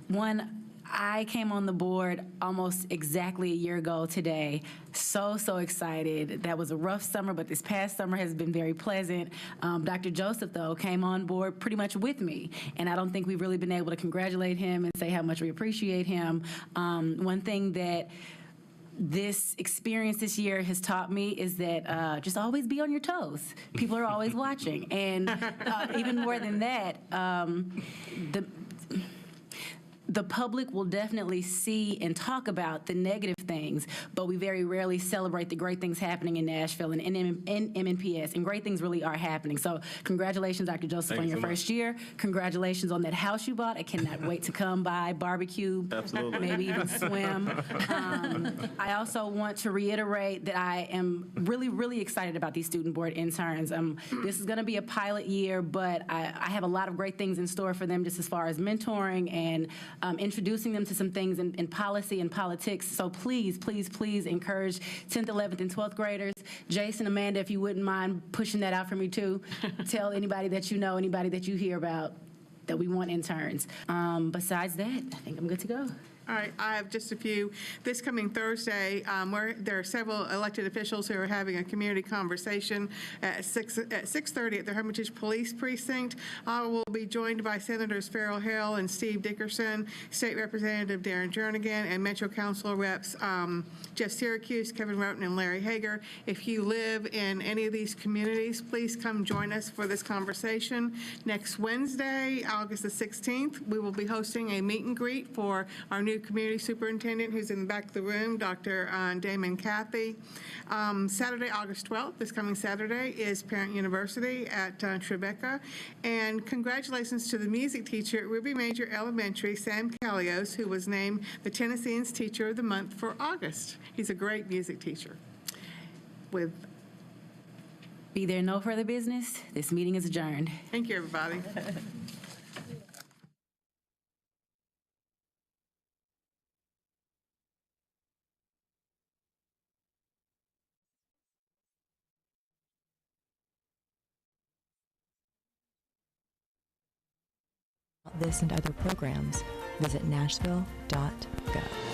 One, I came on the board almost exactly a year ago today. So excited. That was a rough summer, but this past summer has been very pleasant. Dr. Joseph, though, came on board pretty much with me, and I don't think we've really been able to congratulate him and say how much we appreciate him. One thing that this experience this year has taught me is that just always be on your toes. People are always watching. And even more than that, the public will definitely see and talk about the negative things, but we very rarely celebrate the great things happening in Nashville and in MNPS, and great things really are happening. So congratulations, Dr. Joseph, on your first year. Congratulations on that house you bought. I cannot wait to come by, barbecue, maybe even swim. I also want to reiterate that I am really excited about these student board interns. This is going to be a pilot year, but I have a lot of great things in store for them just as far as mentoring and introducing them to some things in policy and politics. So please encourage 10th, 11th, and 12th graders. Jason, Amanda, if you wouldn't mind pushing that out for me too. Tell anybody that you know, anybody that you hear about, that we want interns. Besides that, I think I'm good to go. All right, I have just a few. This coming Thursday, there are several elected officials who are having a community conversation at 6:30 at the Hermitage Police Precinct. I will be joined by Senators Farrell Hill and Steve Dickerson, State Representative Darren Jernigan, and Metro Council Reps Jeff Syracuse, Kevin Roten, and Larry Hager. If you live in any of these communities, please come join us for this conversation. Next Wednesday, August the 16th, we will be hosting a meet and greet for our new community superintendent, who's in the back of the room, Dr. Damon Cathy. Saturday, August 12th, this coming Saturday, is Parent University at Tribeca. And congratulations to the music teacher at Ruby Major Elementary, Sam Calios, who was named the Tennesseans Teacher of the Month for August. He's a great music teacher. Be there no further business. This meeting is adjourned. Thank you, everybody. This and other programs, visit nashville.gov.